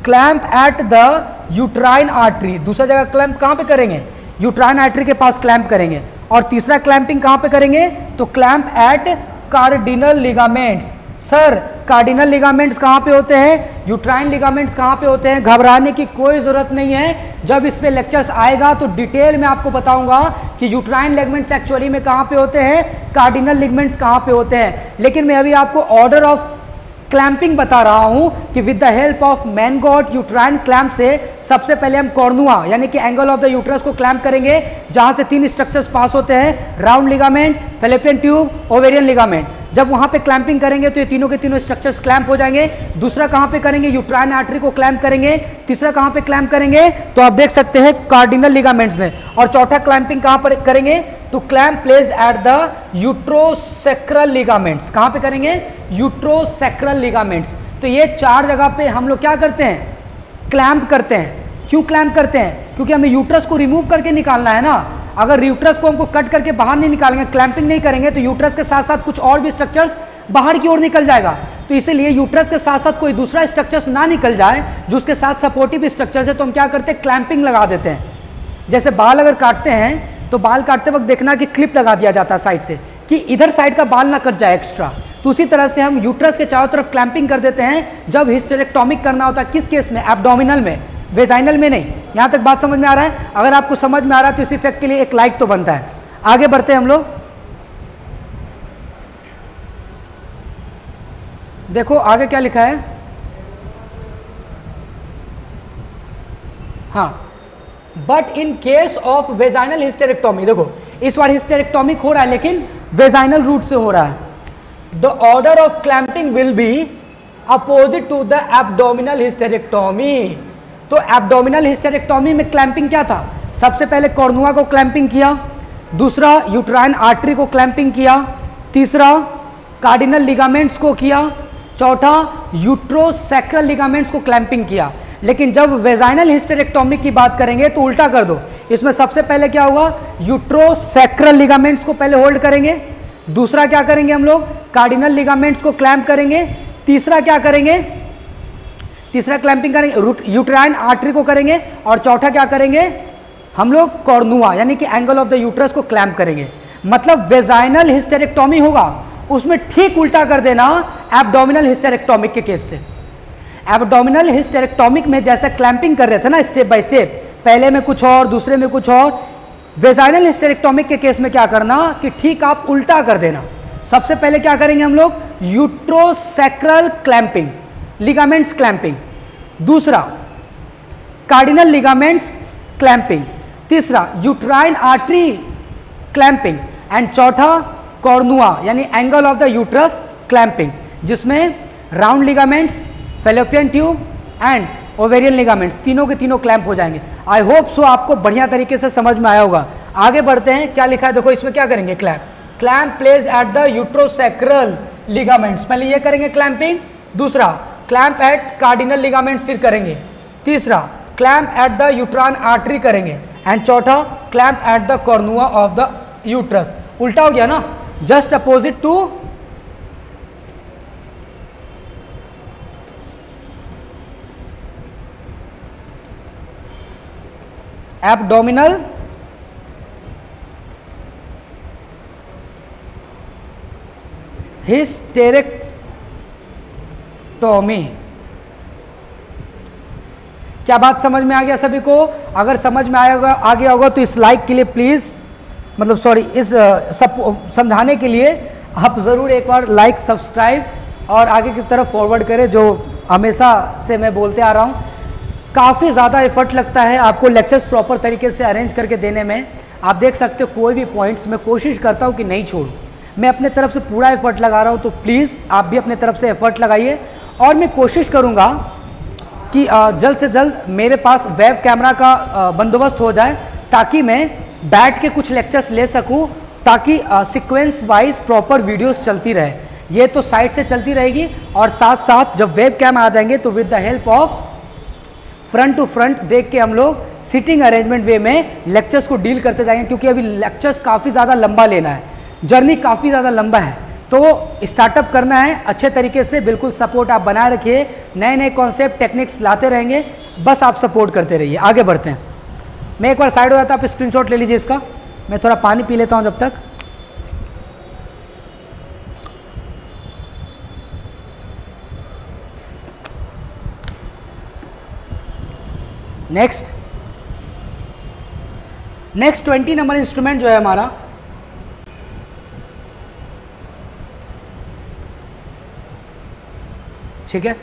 clamp at the uterine artery, दूसरा जगह क्लैम्प कहाँ पे करेंगे, यूट्राइन आर्टरी के पास क्लैम्प करेंगे। और तीसरा क्लैंपिंग कहाँ पे करेंगे, तो clamp at cardinal ligaments. Sir cardinal ligaments कहाँ पे होते हैं, यूट्राइन लिगामेंट्स कहाँ पे होते हैं, घबराने की कोई ज़रूरत नहीं है। जब इस पे लेक्चर्स आएगा तो डिटेल में आपको बताऊंगा कि यूट्राइन लिगामेंट्स एक्चुअली में कहाँ पे होते हैं, कार्डिनल लिगामेंट्स कहाँ पे होते हैं। लेकिन मैं अभी आपको ऑर्डर ऑफ क्लैंपिंग बता रहा हूं कि with the help of man got uterine clamp से सबसे पहले हम कॉर्नुआ यानी कि एंगल ऑफ द यूट्रस को क्लैंप करेंगे, जहां से तीन स्ट्रक्चर्स पास होते हैं, round ligament, fallopian tube, ovarian ligament. जब वहां पे क्लैंपिंग करेंगे तो ये तीनों के तीनों स्ट्रक्चर्स क्लैंप हो जाएंगे। दूसरा कहां पे करेंगे, यूट्राइन आर्टरी को क्लैंप करेंगे। तीसरा कहां पे क्लैंप करेंगे, तो आप देख सकते हैं कार्डिनल लिगामेंट्स में। और चौथा क्लैंपिंग कहां पर करेंगे, तो clamp placed at the uterosacral ligaments. कहां पे करेंगे, यूट्रोसैक्रल लिगामेंट्स। तो ये चार जगह पे हम लोग क्या करते हैं, क्लैंप करते हैं। क्यों क्लैंप करते हैं, क्योंकि हमें यूट्रस को रिमूव करके निकालना है ना। अगर यूट्रस को हमको कट करके बाहर नहीं निकालेंगे, क्लैंपिंग नहीं करेंगे, तो यूट्रस के साथ साथ कुछ और भी स्ट्रक्चर्स बाहर की ओर निकल जाएगा। तो इसीलिए यूट्रस के साथ साथ कोई दूसरा स्ट्रक्चर्स ना निकल जाए जो उसके साथ सपोर्टिव स्ट्रक्चर्स है, तो हम क्या करते हैं, क्लैंपिंग लगा देते हैं। जैसे बाल अगर काटते हैं तो बाल काटते वक्त देखना कि क्लिप लगा दिया जाता है साइड से, कि इधर साइड का बाल ना कट जाए एक्स्ट्रा। तो उसी तरह से हम यूट्रस के चारों तरफ क्लैंपिंग कर देते हैं जब हिस्टेरेक्टोमिक करना होता है। किस केस में, एब्डोमिनल में, वेजाइनल में नहीं। यहां तक बात समझ में आ रहा है? अगर आपको समझ में आ रहा है तो इस इफेक्ट के लिए एक लाइक तो बनता है। आगे बढ़ते हैं हम लोग। देखो आगे क्या लिखा है, हाँ, but in case of vaginal hysterectomy, देखो इस बार हिस्टेरेक्टोमिक हो रहा है लेकिन वेजाइनल रूट से हो रहा है। The order of clamping will be opposite to the abdominal hysterectomy. तो एब्डोमिनल हिस्टेरेक्टोमी में क्लैंपिंग क्या था, सबसे पहले कॉर्नुआ को क्लैंपिंग किया, दूसरा यूट्राइन आर्टरी को क्लैंपिंग किया, तीसरा कार्डिनल लिगामेंट्स को किया, चौथा यूट्रोसैक्रल लिगामेंट्स को क्लैंपिंग किया। लेकिन जब वेजाइनल हिस्टेरेक्टोमी की बात करेंगे तो उल्टा कर दो, इसमें सबसे पहले क्या होगा, यूट्रोसैक्रल लिगामेंट्स को पहले होल्ड करेंगे, दूसरा क्या करेंगे हम लोग, कार्डिनल लिगामेंट्स को क्लैंप करेंगे, तीसरा क्या करेंगे, तीसरा क्लैंपिंग करेंगे यूट्राइन आर्टरी को करेंगे, और चौथा क्या करेंगे हम लोग, कॉर्नुआ यानी कि एंगल ऑफ द यूट्रस को क्लैंप करेंगे। मतलब वेजाइनल हिस्टेरेक्टोमी होगा उसमें ठीक उल्टा कर देना एब्डोमिनल हिस्टेरेक्टोमिक के केस से। एब्डोमिनल हिस्टेरेक्टोमिक में जैसा क्लैंपिंग कर रहे थे ना स्टेप बाय स्टेप, पहले में कुछ और दूसरे में कुछ और, वेजाइनल हिस्टेरेक्टोमिक के केस में क्या करना कि ठीक आप उल्टा कर देना। सबसे पहले क्या करेंगे हम लोग, यूट्रोसैक्रल क्लैंपिंग, लिगामेंट्स क्लैंपिंग, दूसरा कार्डिनल लिगामेंट्स क्लैंपिंग, तीसरा यूट्राइन आर्टरी क्लैंपिंग, एंड चौथा कॉर्नुआ यानी angle of the uterus clamping, जिसमें round ligaments, fallopian tube and ovarian ligaments तीनों के तीनों क्लैंप हो जाएंगे। आई होप सो आपको बढ़िया तरीके से समझ में आया होगा। आगे बढ़ते हैं, क्या लिखा है देखो, इसमें क्या करेंगे, clamp placed at the uterosacral ligaments, पहले ये करेंगे क्लैंपिंग। दूसरा क्लैंप एट कार्डिनल लिगामेंट्स फिर करेंगे। तीसरा clamp at the uterine artery करेंगे। एंड चौथा clamp at the cornua of the uterus. उल्टा हो गया ना, just opposite to abdominal hysterectomy. क्या बात समझ में आ गया सभी को? अगर समझ में आ गया होगा तो इस लाइक के लिए प्लीज, मतलब सॉरी, इस समझाने के लिए आप ज़रूर एक बार लाइक, सब्सक्राइब और आगे की तरफ फॉरवर्ड करें, जो हमेशा से मैं बोलते आ रहा हूँ। काफ़ी ज़्यादा एफर्ट लगता है आपको लेक्चर्स प्रॉपर तरीके से अरेंज करके देने में। आप देख सकते हो कोई भी पॉइंट्स मैं कोशिश करता हूँ कि नहीं छोड़ूँ, मैं अपने तरफ से पूरा एफर्ट लगा रहा हूँ, तो प्लीज़ आप भी अपने तरफ से एफर्ट लगाइए। और मैं कोशिश करूँगा कि जल्द से जल्द मेरे पास वेब कैमरा का बंदोबस्त हो जाए, ताकि मैं बैठ के कुछ लेक्चर्स ले सकूँ, ताकि सीक्वेंस वाइज प्रॉपर वीडियोस चलती रहे। ये तो साइड से चलती रहेगी, और साथ साथ जब वेब कैम आ जाएंगे तो with the help of front to front देख के हम लोग सिटिंग अरेंजमेंट वे में लेक्चर्स को डील करते जाएंगे, क्योंकि अभी लेक्चर्स काफ़ी ज़्यादा लंबा लेना है, जर्नी काफ़ी ज़्यादा लंबा है, तो स्टार्टअप करना है अच्छे तरीके से। बिल्कुल सपोर्ट आप बनाए रखिए, नए नए कॉन्सेप्ट टेक्निक्स लाते रहेंगे, बस आप सपोर्ट करते रहिए। आगे बढ़ते हैं। मैं एक बार साइड हो जाता, आप स्क्रीनशॉट ले लीजिए इसका, मैं थोड़ा पानी पी लेता हूँ जब तक। नेक्स्ट 20 नंबर इंस्ट्रूमेंट जो है हमारा, ठीक है,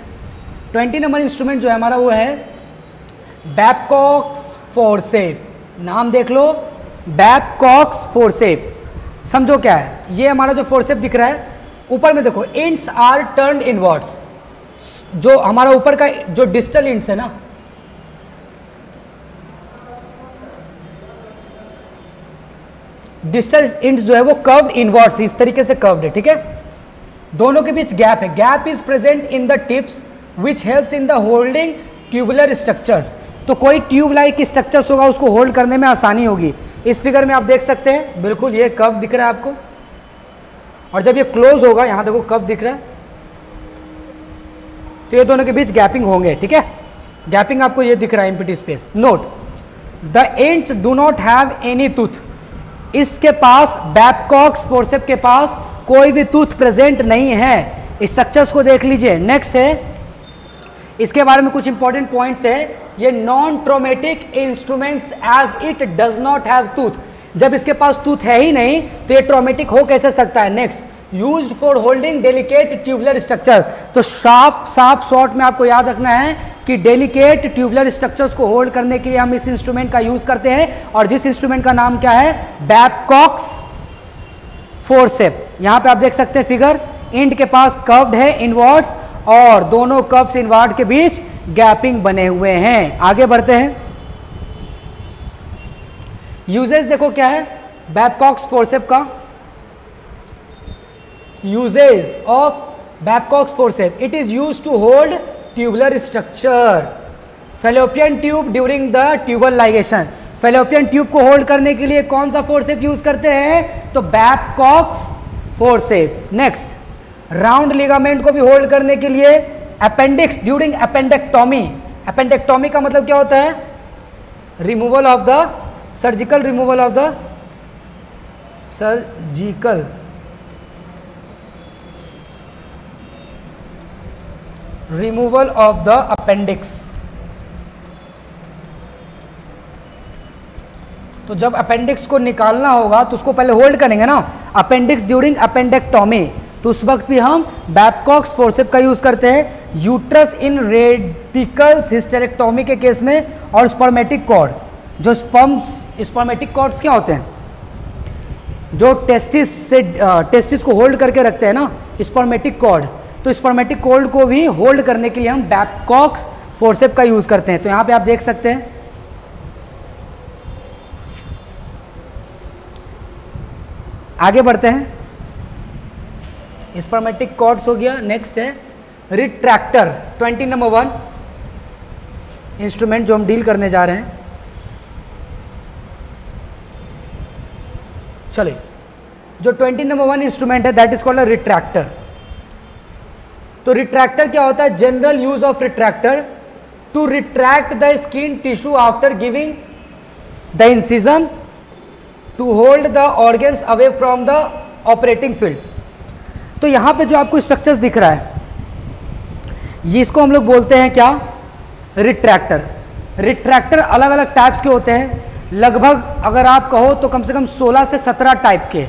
20 नंबर इंस्ट्रूमेंट जो है हमारा वो है बैबकॉक्स फोर्सेप। नाम देख लो, बैबकॉक्स फोर्सेप। समझो क्या है ये हमारा जो फोर्सेप दिख रहा है, ऊपर में देखो इंट्स आर टर्न्ड इनवर्ड्स। जो हमारा ऊपर का जो डिस्टल इंट्स है ना, डिस्टल इंट्स जो है वो कर्व्ड इनवर्ड्स, इस तरीके से कर्व्ड है, ठीक है। दोनों के बीच गैप है, gap is present in the tips which helps in the holding tubular structures. तो कोई ट्यूब लाइक स्ट्रक्चर्स होगा, उसको होल्ड करने में आसानी होगी। इस फिगर में आप देख सकते हैं, बिल्कुल ये कर्व दिख रहा है आपको, और जब ये क्लोज होगा, यहां देखो कर्व दिख रहा है, तो ये दोनों के बीच गैपिंग होंगे, ठीक है। गैपिंग आपको ये दिख रहा है, empty space. Note the ends do not have any tooth. इसके पास, बैबकॉक्स फोर्सेप के पास कोई भी टूथ प्रेजेंट नहीं है। स्ट्रक्चर्स को देख लीजिए। नेक्स्ट है, इसके बारे में कुछ इंपॉर्टेंट पॉइंट्स है। ये non traumatic instruments as it does not have tooth. जब इसके पास टूथ है ही नहीं तो ये ट्रोमेटिक हो कैसे सकता है। Next, used for holding delicate tubular structure. तो साफ शॉर्ट में आपको याद रखना है कि डेलिकेट ट्यूबुलर स्ट्रक्चर्स को होल्ड करने के लिए हम इस इंस्ट्रूमेंट का यूज करते हैं, और जिस इंस्ट्रूमेंट का नाम क्या है, बैबकॉक्स फोर्सेप। यहां पे आप देख सकते हैं फिगर, इंड के पास कर्व्ड है इनवर्ड्स, और दोनों कर्व्स इनवर्ड के बीच गैपिंग बने हुए हैं। आगे बढ़ते हैं। यूजेस देखो क्या है बैबकॉक्स फोर्सेप का। Uses of Babcock's forcep, it is used to hold tubular structure. Fallopian tube during the tubal ligation. Fallopian tube को होल्ड करने के लिए कौन सा फोर्सेप यूज करते हैं, तो बैबकॉक्स फोर्सेप। नेक्स्ट, राउंड लिगामेंट को भी होल्ड करने के लिए अपेंडिक्स ड्यूरिंग अपेंडेक्टोमी। अपेंडेक्टोमी का मतलब क्या होता है, removal of the surgical removal of the surgical removal of the appendix. तो जब अपेंडिक्स को निकालना होगा तो उसको पहले होल्ड करेंगे ना, अपेंडिक्स ड्यूरिंग अपेंडेक्टोमी, तो उस वक्त भी हम बैबकॉक्स फोर्सेप का यूज करते हैं। यूट्रस इन रेडिकल्स हिस्टेरेक्टोमी के केस में, और स्पर्मेटिक कॉर्ड। जो स्पर्मेटिक कॉर्ड्स क्या होते हैं, जो टेस्टिस को होल्ड करके रखते हैं ना, स्पर्मेटिक कॉर्ड। तो स्पर्मेटिक कॉर्ड को भी होल्ड करने के लिए हम बैबकॉक्स फोर्सेप का यूज करते हैं। तो यहां पे आप देख सकते हैं, आगे बढ़ते हैं, स्पर्मेटिक कॉर्ड्स हो गया। नेक्स्ट है रिट्रैक्टर, 20 नंबर 1 इंस्ट्रूमेंट जो हम डील करने जा रहे हैं। चलिए, जो 20 नंबर 1 इंस्ट्रूमेंट है that is called a retractor. तो रिट्रैक्टर क्या होता है? General use of retractor to retract the skin tissue after giving the incision to hold the organs away from the operating field. तो यहां पे जो आपको स्ट्रक्चर्स दिख रहा है, ये इसको हम लोग बोलते हैं क्या? रिट्रैक्टर। रिट्रैक्टर अलग अलग टाइप्स के होते हैं, लगभग अगर आप कहो तो कम से कम 16 से 17 टाइप के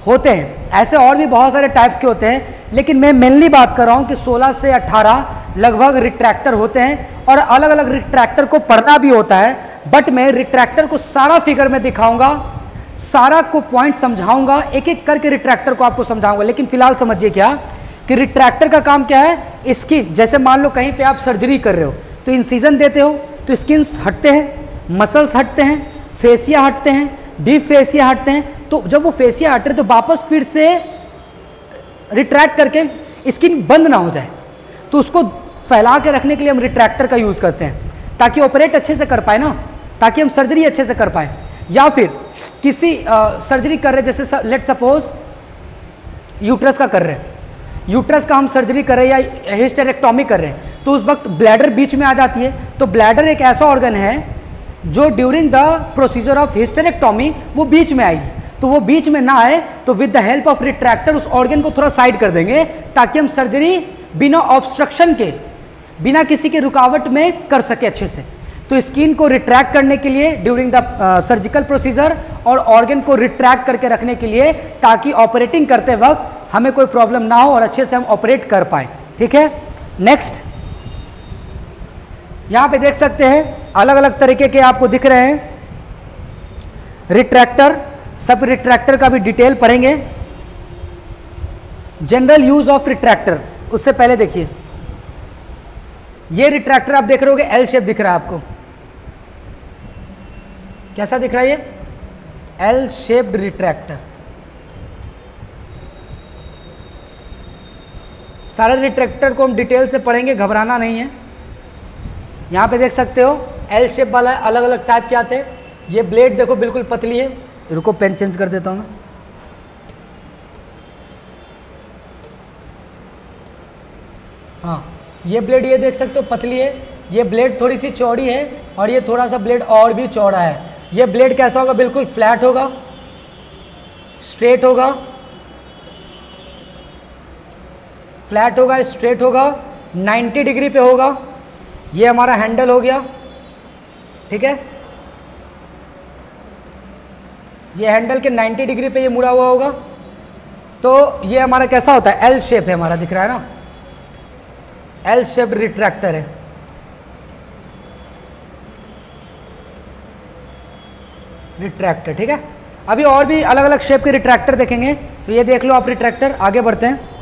होते हैं। ऐसे और भी बहुत सारे टाइप्स के होते हैं, लेकिन मैं मेनली बात कर रहा हूं कि 16 से 18 लगभग रिट्रैक्टर होते हैं, और अलग अलग रिट्रैक्टर को पढ़ना भी होता है। बट मैं रिट्रैक्टर को सारा फिगर में दिखाऊंगा, सारा को पॉइंट समझाऊंगा, एक एक करके रिट्रैक्टर को आपको समझाऊंगा। लेकिन फिलहाल समझिए क्या कि रिट्रैक्टर का काम क्या है? स्किन, जैसे मान लो कहीं पे आप सर्जरी कर रहे हो तो इंसिजन देते हो तो स्किन्स हटते हैं, मसल्स हटते हैं, फेसिया हटते हैं, डीप फेसिया हटते हैं। तो जब वो फेसिया हट रहे तो वापस फिर से रिट्रैक्ट करके स्किन बंद ना हो जाए, तो उसको फैला के रखने के लिए हम रिट्रैक्टर का यूज़ करते हैं, ताकि ऑपरेट अच्छे से कर पाए ना, ताकि हम सर्जरी अच्छे से कर पाए। या फिर किसी सर्जरी कर रहे, जैसे लेट सपोज यूट्रस का कर रहे हैं, यूट्रस का हम सर्जरी कर रहे हैं या हिस्टेरेक्टोमी कर रहे हैं, तो उस वक्त ब्लैडर बीच में आ जाती है। तो ब्लैडर एक ऐसा ऑर्गन है जो during the procedure of hysterectomy वो बीच में आएगी। तो वो बीच में ना आए तो with the help of retractor उस ऑर्गन को थोड़ा साइड कर देंगे, ताकि हम सर्जरी बिना ऑब्स्ट्रक्शन के, बिना किसी के रुकावट में कर सके अच्छे से। तो स्किन को रिट्रैक्ट करने के लिए ड्यूरिंग द सर्जिकल प्रोसीजर, और ऑर्गन को रिट्रैक्ट करके रखने के लिए, ताकि ऑपरेटिंग करते वक्त हमें कोई प्रॉब्लम ना हो और अच्छे से हम ऑपरेट कर पाए। ठीक है, नेक्स्ट यहां पे देख सकते हैं अलग अलग तरीके के आपको दिख रहे हैं रिट्रैक्टर। सब रिट्रैक्टर का भी डिटेल पढ़ेंगे। जनरल यूज ऑफ रिट्रैक्टर, उससे पहले देखिए ये रिट्रैक्टर आप देख रहे होगे, एल शेप दिख रहा है आपको, कैसा दिख रहा है? ये एल शेप्ड रिट्रैक्टर। सारे रिट्रैक्टर को हम डिटेल से पढ़ेंगे, घबराना नहीं है। यहां पे देख सकते हो एल शेप वाला अलग अलग टाइप के आते हैं। ये ब्लेड देखो बिल्कुल पतली है, रुको पेन चेंज कर देता हूं मैं। हाँ, ये ब्लेड ये देख सकते हो पतली है, ये ब्लेड थोड़ी सी चौड़ी है, और ये थोड़ा सा ब्लेड और भी चौड़ा है। ये ब्लेड कैसा होगा? बिल्कुल फ्लैट होगा, स्ट्रेट होगा, फ्लैट होगा, स्ट्रेट होगा, 90 डिग्री पे होगा। ये हमारा हैंडल हो गया, ठीक है। ये हैंडल के 90 डिग्री पे ये मुड़ा हुआ होगा। तो ये हमारा कैसा होता है? एल शेप है हमारा, दिख रहा है ना, एल शेप रिट्रैक्टर है। रिट्रैक्टर, ठीक है। अभी और भी अलग अलग शेप के रिट्रैक्टर देखेंगे, तो ये देख लो आप रिट्रैक्टर। आगे बढ़ते हैं।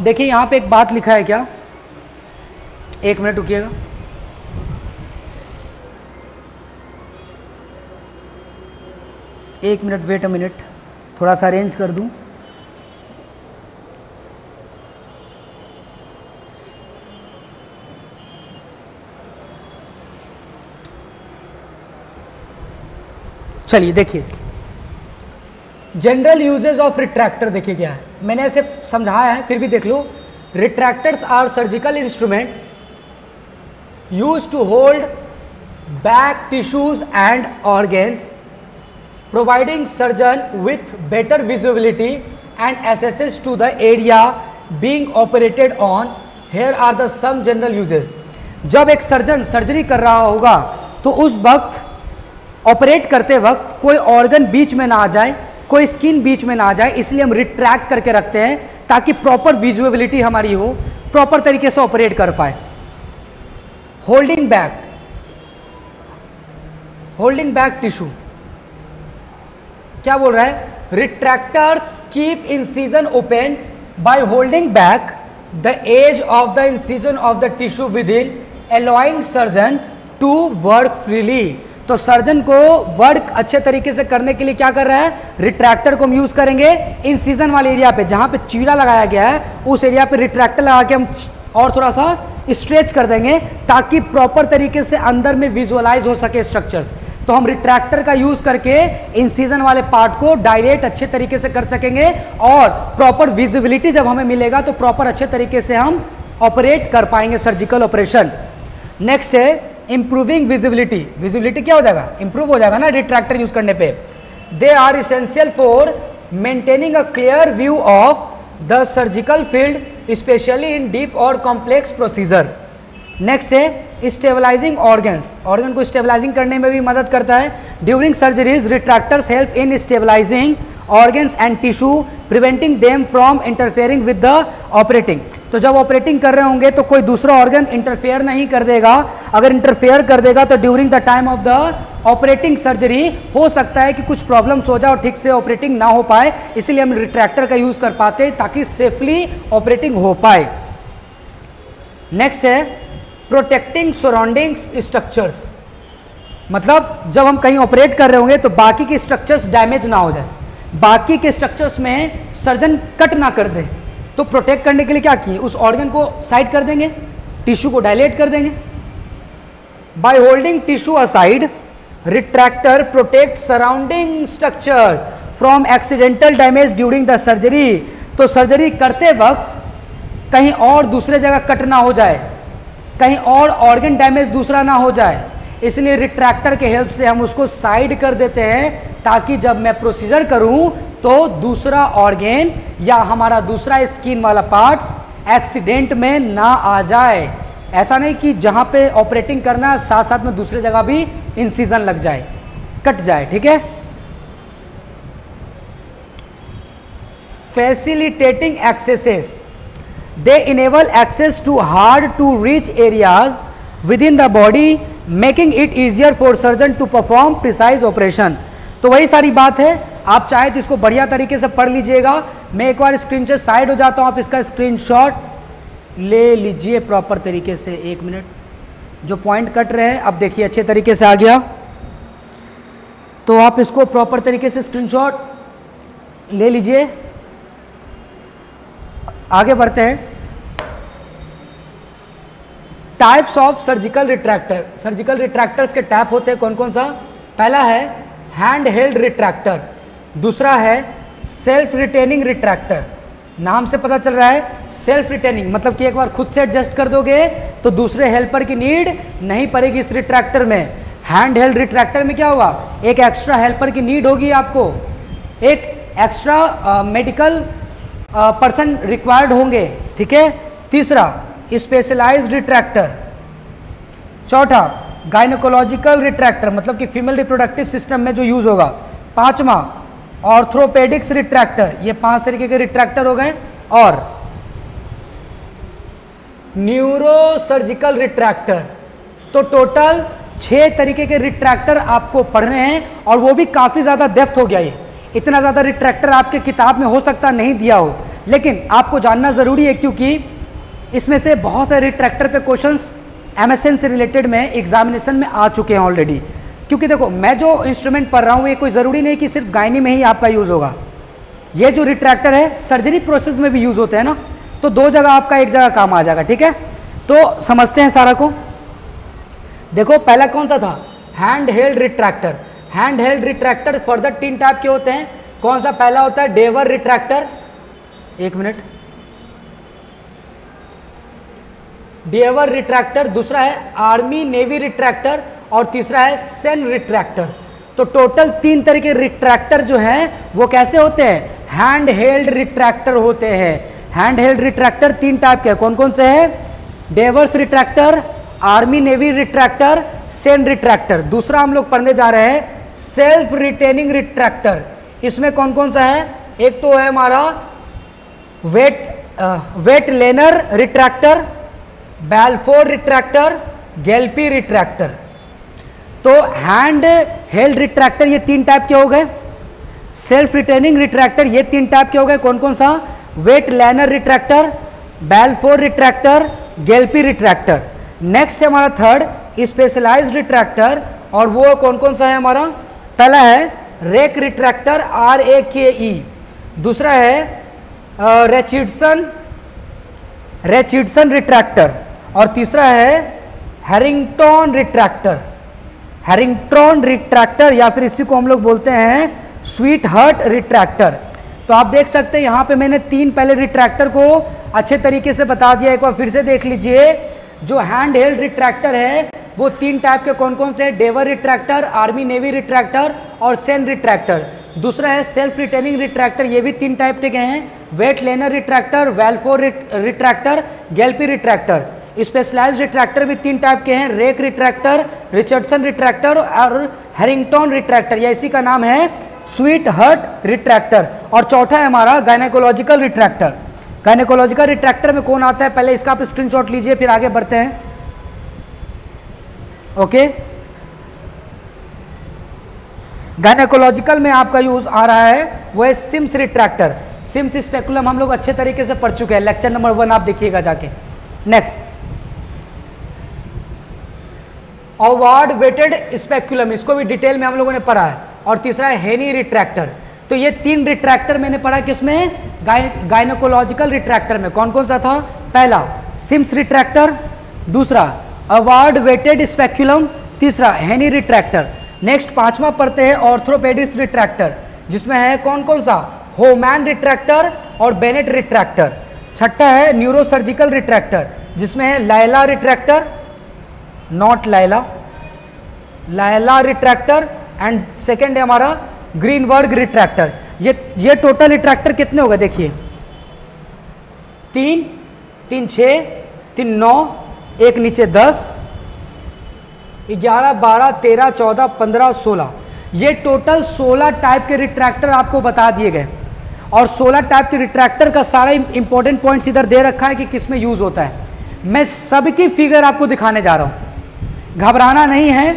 देखिए यहाँ पे एक बात लिखा है क्या, एक मिनट रुकिएगा। एक मिनट, वेट अ मिनट, थोड़ा सा अरेंज कर दूं। चलिए देखिए, जनरल यूजेस ऑफ रिट्रैक्टर देखिए क्या है, मैंने ऐसे समझाया है, फिर भी देख लो। Retractors are surgical instrument use to hold back tissues and organs, providing surgeon with better visibility and access to the area being operated on. Here are the some general uses. जब एक सर्जन सर्जरी कर रहा होगा तो उस वक्त operate करते वक्त कोई ऑर्गन बीच में ना आ जाए, कोई स्किन बीच में ना आ जाए, इसलिए हम रिट्रैक्ट करके रखते हैं ताकि प्रॉपर विजुअलिटी हमारी हो, प्रॉपर तरीके से ऑपरेट कर पाए। होल्डिंग बैक टिश्यू, क्या बोल रहा है, retractors keep incision open by holding back the edge of the incision of the tissue within allowing surgeon to work freely. तो सर्जन को वर्क अच्छे तरीके से करने के लिए क्या कर रहा है, रिट्रैक्टर को हम यूज करेंगे इंसिजन वाले एरिया पे, जहां पे चीरा लगाया गया है उस एरिया पे रिट्रैक्टर लगा के हम और थोड़ा सा स्ट्रेच कर देंगे ताकि प्रॉपर तरीके से अंदर में विजुअलाइज हो सके स्ट्रक्चर्स। तो हम रिट्रैक्टर का यूज करके इंसिजन वाले पार्ट को डायरेक्ट अच्छे तरीके से कर सकेंगे और प्रॉपर विजिबिलिटी जब हमें मिलेगा तो प्रॉपर अच्छे तरीके से हम ऑपरेट कर पाएंगे सर्जिकल ऑपरेशन। नेक्स्ट है इंप्रूविंग विजिबिलिटी। विजिबिलिटी क्या हो जाएगा, इंप्रूव हो जाएगा ना रिट्रैक्टर यूज करने पे। They are essential for maintaining a clear view of the surgical field specially in deep और कॉम्प्लेक्स प्रोसीजर। नेक्स्ट है स्टेबलाइजिंग ऑर्गन्स, ऑर्गन को स्टेबलाइजिंग करने में भी मदद करता है। During surgeries retractors help in stabilising organs and tissue preventing them from interfering with the operating. तो जब ऑपरेटिंग कर रहे होंगे तो कोई दूसरा ऑर्गन इंटरफेयर नहीं कर देगा, अगर इंटरफेयर कर देगा तो during the time of the operating surgery हो सकता है कि कुछ प्रॉब्लम्स हो जाए और ठीक से ऑपरेटिंग ना हो पाए, इसीलिए हम रिट्रैक्टर का यूज कर पाते हैं ताकि सेफली ऑपरेटिंग हो पाए। नेक्स्ट है प्रोटेक्टिंग सराउंडिंग्स स्ट्रक्चर्स, मतलब जब हम कहीं ऑपरेट कर रहे होंगे तो बाकी के स्ट्रक्चर्स डैमेज ना हो जाए, बाकी के स्ट्रक्चर्स में सर्जन कट ना कर दे, तो प्रोटेक्ट करने के लिए क्या किए, उस ऑर्गन को साइड कर देंगे, टिश्यू को डायलेट कर देंगे। By holding tissue aside retractor protect surrounding structures from accidental damage during the surgery. तो सर्जरी करते वक्त कहीं और दूसरे जगह कट ना हो जाए, कहीं और ऑर्गन डैमेज दूसरा ना हो जाए, इसलिए रिट्रैक्टर के हेल्प से हम उसको साइड कर देते हैं ताकि जब मैं प्रोसीजर करूं तो दूसरा ऑर्गन या हमारा दूसरा स्किन वाला पार्ट्स एक्सीडेंट में ना आ जाए। ऐसा नहीं कि जहां पे ऑपरेटिंग करना साथ साथ में दूसरे जगह भी इंसिजन लग जाए, कट जाए, ठीक है। Facilitating axes, they enable access to hard to reach areas within the body making it easier for surgeon to perform precise operation। तो वही सारी बात है, आप चाहे तो इसको बढ़िया तरीके से पढ़ लीजिएगा। मैं एक बार स्क्रीन से साइड हो जाता हूं, आप इसका स्क्रीनशॉट ले लीजिए प्रॉपर तरीके से। एक मिनट, जो पॉइंट कट रहे हैं अब देखिए अच्छे तरीके से आ गया, तो आप इसको प्रॉपर तरीके से स्क्रीनशॉट ले लीजिए। आगे बढ़ते हैं। Types of surgical retractor, surgical retractors के टाइप होते हैं कौन कौन सा, पहला है हैंड हेल्ड रिट्रैक्टर, दूसरा है सेल्फ रिटेनिंग रिट्रैक्टर। नाम से पता चल रहा है सेल्फ रिटेनिंग, मतलब कि एक बार खुद से एडजस्ट कर दोगे तो दूसरे हेल्पर की नीड नहीं पड़ेगी इस रिट्रैक्टर में। हैंड हेल्ड रिट्रैक्टर में क्या होगा, एक एक्स्ट्रा हेल्पर की नीड होगी, आपको एक एक्स्ट्रा मेडिकल पर्सन रिक्वायर्ड होंगे, ठीक है। तीसरा स्पेशलाइज्ड रिट्रैक्टर, चौथा गायनोकोलॉजिकल रिट्रैक्टर, मतलब कि फीमेल रिप्रोडक्टिव सिस्टम में जो यूज होगा। पांचवा ऑर्थोपेडिक्स रिट्रैक्टर, ये 5 तरीके के रिट्रैक्टर हो गए। और न्यूरोसर्जिकल रिट्रैक्टर, तो टोटल 6 तरीके के रिट्रैक्टर आपको पढ़ने हैं और वो भी काफी ज्यादा डेप्थ हो गया। ये इतना ज़्यादा रिट्रैक्टर आपके किताब में हो सकता नहीं दिया हो, लेकिन आपको जानना ज़रूरी है क्योंकि इसमें से बहुत सारे रिट्रैक्टर पे क्वेश्चंस एमएसएन से रिलेटेड में एग्जामिनेशन में आ चुके हैं ऑलरेडी। क्योंकि देखो मैं जो इंस्ट्रूमेंट पढ़ रहा हूँ ये कोई ज़रूरी नहीं कि सिर्फ गायनी में ही आपका यूज़ होगा। ये जो रिट्रैक्टर है सर्जरी प्रोसेस में भी यूज़ होते हैं ना, तो 2 जगह आपका एक जगह काम आ जाएगा, ठीक है। तो समझते हैं सारा को। देखो पहला कौन सा था, hand held retractor. Hand held retractor further 3 type के होते हैं। कौन सा, पहला होता है डेवर रिट्रैक्टर, एक मिनट, डेवर रिट्रैक्टर, दूसरा है आर्मी नेवी रिट्रैक्टर और तीसरा है सेन रिट्रैक्टर। तो टोटल 3 तरह के रिट्रैक्टर जो हैं वो कैसे होते हैं, हैंड हेल्ड रिट्रैक्टर होते हैं। हैंड हेल्ड रिट्रैक्टर 3 टाइप के, कौन कौन से हैं, Deaver's retractor, army navy retractor, Senn retractor. दूसरा हम लोग पढ़ने जा रहे हैं सेल्फ रिटेनिंग रिट्रैक्टर। इसमें कौन कौन सा है, एक तो है हमारा Weitlaner retractor, Balfour retractor, Gelpi retractor. तो हैंड हेल्ड रिट्रैक्टर ये 3 टाइप के हो गए। सेल्फ रिटेनिंग रिट्रैक्टर, ये 3 टाइप के हो गए, कौन कौन सा? Weitlaner retractor, Balfour retractor, Gelpi retractor. Next है हमारा थर्ड स्पेशलाइज्ड रिट्रैक्टर, और वो कौन कौन सा है हमारा? पहला है रेक रिट्रैक्टर, RAKE, दूसरा है रेचिडसन रिट्रैक्टर, और तीसरा है हैरिंगटन रिट्रैक्टर, या फिर इसी को हम लोग बोलते हैं स्वीट हार्ट रिट्रैक्टर। तो आप देख सकते हैं यहाँ पे मैंने 3 पहले रिट्रैक्टर को अच्छे तरीके से बता दिया, एक बार फिर से देख लीजिए। जो हैंड हेल्ड रिट्रैक्टर है वो 3 टाइप के कौन कौन से? डेवर रिट्रैक्टर, आर्मी नेवी रिट्रैक्टर और सेन रिट्रैक्टर। दूसरा है सेल्फ रिटेनिंग रिट्रैक्टर, ये भी 3 टाइप के हैं, Weitlaner retractor, Balfour retractor, Gelpi retractor. Specialised retractor भी 3 टाइप के हैं, रेक रिट्रैक्टर, रिचर्डसन रिट्रैक्टर और हैरिंगटन रिट्रैक्टर, या इसी का नाम है स्वीट हार्ट रिट्रैक्टर। और चौथा है हमारा गायनेकोलॉजिकल रिट्रैक्टर। गायनेकोलॉजिकल रिट्रैक्टर में कौन आता है? पहले इसका आप स्क्रीनशॉट लीजिए, फिर आगे बढ़ते हैं। ओके, गायनेकोलॉजिकल में आपका यूज आ रहा है वो है सिम्स रिट्रैक्टर। सिम्स स्पेकुलम हम लोग अच्छे तरीके से पढ़ चुके हैं, लेक्चर नंबर 1 आप देखिएगा जाके। नेक्स्ट अवार्ड वेटेड स्पेकुलम, इसको भी डिटेल में हम लोगों ने पढ़ा है। और तीसरा है हेनी रिट्रैक्टर। तो ये 3 रिट्रैक्टर मैंने पढ़ा किसमें? गायनेकोलॉजिकल रिट्रैक्टर में। कौन कौन सा था? पहला सिम्स रिट्रैक्टर, दूसरा अवार्ड वेटेड स्पेकुलम, तीसरा हेनी रिट्रैक्टर। नेक्स्ट 5वां पढ़ते हैं ऑर्थोपेडिक्स रिट्रैक्टर, जिसमें है कौन कौन सा? होमैन रिट्रैक्टर और बेनेट रिट्रैक्टर। छठा है न्यूरोसर्जिकल रिट्रैक्टर, जिसमें है लायला रिट्रैक्टर, नॉट लायला रिट्रैक्टर, एंड सेकेंड है हमारा ग्रीनबर्ग रिट्रैक्टर। ये टोटल रिट्रैक्टर कितने हो गए? देखिए 3, 3 6, 3 9, एक नीचे 10, 11 12 13 14 15 16, ये टोटल 16 टाइप के रिट्रैक्टर आपको बता दिए गए। और 16 टाइप के रिट्रैक्टर का सारा इंपॉर्टेंट पॉइंट्स इधर दे रखा है कि किस में यूज होता है। मैं सबकी फिगर आपको दिखाने जा रहा हूं, घबराना नहीं है,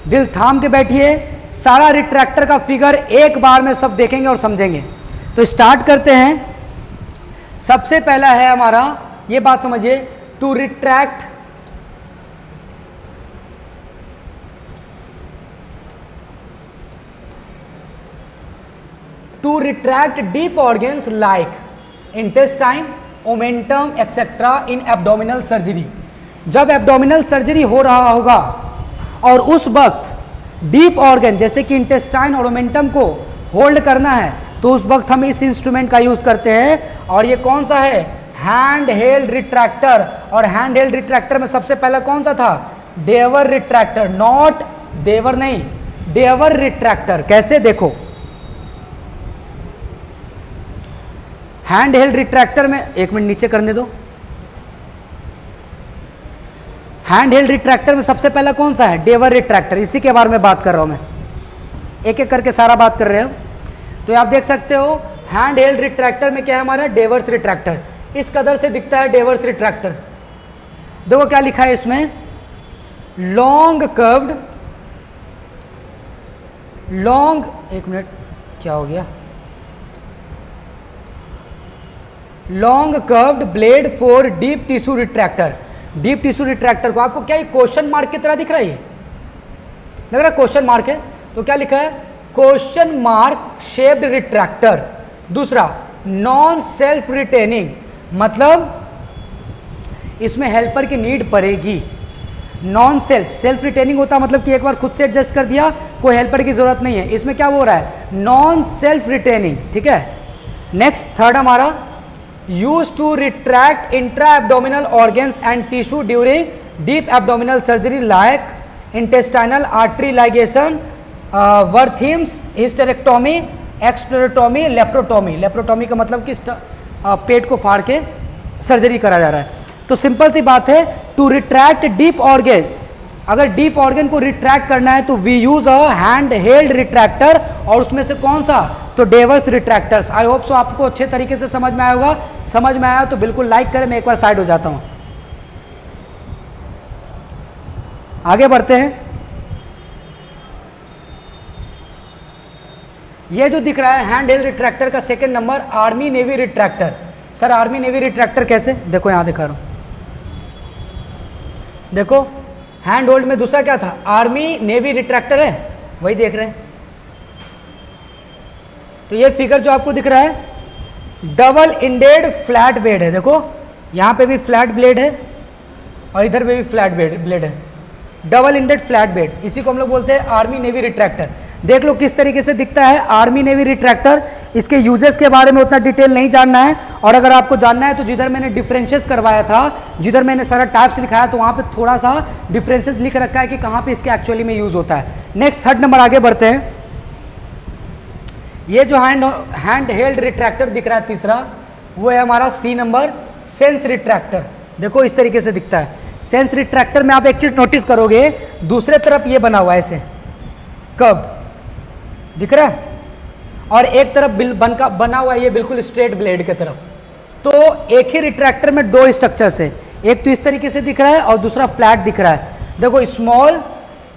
दिल थाम के बैठिए। सारा रिट्रैक्टर का फिगर एक बार में सब देखेंगे और समझेंगे। तो स्टार्ट करते हैं। सबसे पहला है हमारा, ये बात समझिए, to retract deep organs like intestine, omentum etcetera in abdominal surgery. जब एब्डोमिनल सर्जरी हो रहा होगा और उस वक्त डीप ऑर्गन जैसे कि इंटेस्टाइन और ओमेंटम को होल्ड करना है, तो उस वक्त हम इस इंस्ट्रूमेंट का यूज करते हैं। और ये कौन सा है? Hand held retractor. और हैंड हेल्ड रिट्रैक्टर में सबसे पहला कौन सा था? डेवर रिट्रैक्टर, नॉट देवर नहीं, डेवर रिट्रैक्टर। कैसे? देखो, हैंड हेल्ड रिट्रैक्टर में, एक मिनट नीचे करने दो। हैंड हेल्ड रिट्रैक्टर में सबसे पहला कौन सा है? डेवर रिट्रैक्टर। इसी के बारे में बात कर रहा हूं मैं, एक एक करके सारा बात कर रहे हो। तो आप देख सकते हो हैंड हेल्ड रिट्रैक्टर में क्या है हमारा? डेवर्स रिट्रैक्टर। इस कदर से दिखता है डेवर्स रिट्रैक्टर। देखो क्या लिखा है इसमें, लॉन्ग कर्व्ड, एक मिनट क्या हो गया, long curved blade for deep tissue retractor. Deep tissue retractor को आपको क्या क्वेश्चन मार्क की तरह दिख रहा है? ये लग रहा है क्वेश्चन मार्क है, तो क्या लिखा है? Question mark shaped retractor. दूसरा नॉन सेल्फ रिटेनिंग, मतलब इसमें हेल्पर की नीड पड़ेगी। नॉन सेल्फ रिटेनिंग होता मतलब कि एक बार खुद से एडजस्ट कर दिया, कोई हेल्पर की जरूरत नहीं है। इसमें क्या हो रहा है? Non self retaining. ठीक है। नेक्स्ट थर्ड हमारा, use to retract intra abdominal organs and tissue during deep abdominal surgery like intestinal artery ligation, Wertheim's, hysterectomy, explorotomy, laparotomy. Laparotomy का मतलब कि पेट को फाड़ के सर्जरी करा जा रहा है। तो सिंपल सी बात है, टू रिट्रैक्ट डीप ऑर्गन, अगर डीप ऑर्गन को रिट्रैक्ट करना है तो we use a hand held retractor, और उसमें से कौन सा? तो डेवर्स रिट्रैक्टर्स। आई होप सो आपको अच्छे तरीके से समझ में आया होगा। समझ में आया तो बिल्कुल लाइक करें, मैं एक बार साइड हो जाता हूं। आगे बढ़ते हैं। ये जो दिख रहा है हैंड हेल्ड रिट्रैक्टर का second number, army navy retractor. Sir army navy retractor कैसे? देखो यहां दिखा रहा हूं, देखो हैंड होल्ड में दूसरा क्या था, आर्मी नेवी रिट्रैक्टर है, वही देख रहे हैं। तो ये फिगर जो आपको दिख रहा है डबल इंडेड फ्लैट ब्लेड है, देखो यहां पे भी फ्लैट ब्लेड है और इधर पे भी फ्लैट ब्लेड है, डबल इंडेड फ्लैट ब्लेड, इसी को हम लोग बोलते हैं आर्मी नेवी रिट्रैक्टर। देख लो किस तरीके से दिखता है आर्मी नेवी रिट्रैक्टर। इसके यूजेस के बारे में उतना डिटेल नहीं जानना है, और अगर आपको जानना है तो जिधर मैंने डिफरेंसेस करवाया था, जिधर मैंने सारा टाइप्स लिखाया, तो वहाँ पे थोड़ा सा डिफरेंसेस लिख रखा है कि कहाँ पे इसके एक्चुअली में यूज होता है। नेक्स्ट थर्ड नंबर आगे बढ़ते हैं। ये जो हैंड हेल्ड रिट्रैक्टर दिख रहा है तीसरा, वो है हमारा सी नंबर, सेंस रिट्रैक्टर। देखो इस तरीके से दिखता है। सेंस रिट्रैक्टर में आप एक चीज नोटिस करोगे, दूसरे तरफ ये बना हुआ है ऐसे कर्व दिख रहा है, और एक तरफ बना हुआ है ये बिल्कुल स्ट्रेट ब्लेड की तरफ। तो एक ही रिट्रैक्टर में दो स्ट्रक्चर्स है, एक तो इस तरीके से दिख रहा है और दूसरा फ्लैट दिख रहा है। देखो small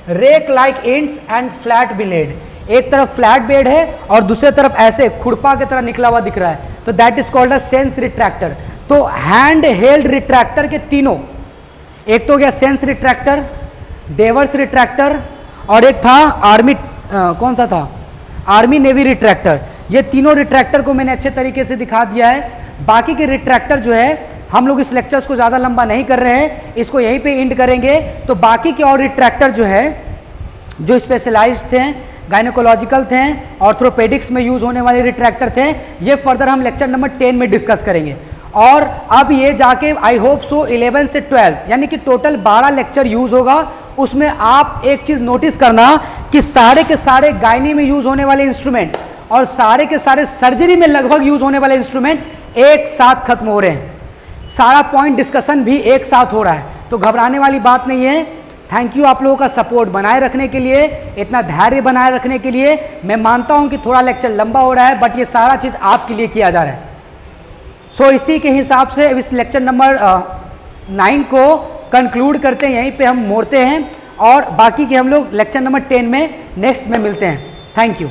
rake like ends and flat blade, एक तरफ फ्लैट ब्लेड है और दूसरे तरफ ऐसे खुरपा की तरह निकला हुआ दिख रहा है, तो that is called a sense retractor. तो हैंड हेल्ड रिट्रैक्टर के तीनों, एक तो हो गया सेंस रिट्रैक्टर, डेवर्स रिट्रैक्टर, और एक था आर्मी कौन सा था, आर्मी नेवी रिट्रैक्टर। ये तीनों रिट्रैक्टर को मैंने अच्छे तरीके से दिखा दिया है। बाकी के रिट्रैक्टर जो है हम लोग इस लेक्चर्स को ज़्यादा लंबा नहीं कर रहे हैं, इसको यहीं पे एंड करेंगे। तो बाकी के और रिट्रैक्टर जो है जो स्पेशलाइज्ड थे, गायनेकोलॉजिकल थे, ऑर्थोपेडिक्स में यूज होने वाले रिट्रैक्टर थे, ये फर्दर हम लेक्चर नंबर 10 में डिस्कस करेंगे। और अब ये जाके आई होप सो 11 से 12 यानी कि टोटल 12 लेक्चर यूज होगा। उसमें आप एक चीज नोटिस करना कि सारे के सारे गायनी में यूज होने वाले इंस्ट्रूमेंट और सारे के सारे सर्जरी में लगभग यूज होने वाले इंस्ट्रूमेंट एक साथ खत्म हो रहे हैं, सारा पॉइंट डिस्कशन भी एक साथ हो रहा है, तो घबराने वाली बात नहीं है। थैंक यू आप लोगों का सपोर्ट बनाए रखने के लिए, इतना धैर्य बनाए रखने के लिए। मैं मानता हूं कि थोड़ा लेक्चर लंबा हो रहा है, बट ये सारा चीज आपके लिए किया जा रहा है। सो इसी के हिसाब से इस लेक्चर नंबर 9 को कंक्लूड करते हैं, यहीं पे हम मोड़ते हैं, और बाकी के हम लोग लेक्चर नंबर 10 में नेक्स्ट में मिलते हैं। Thank you.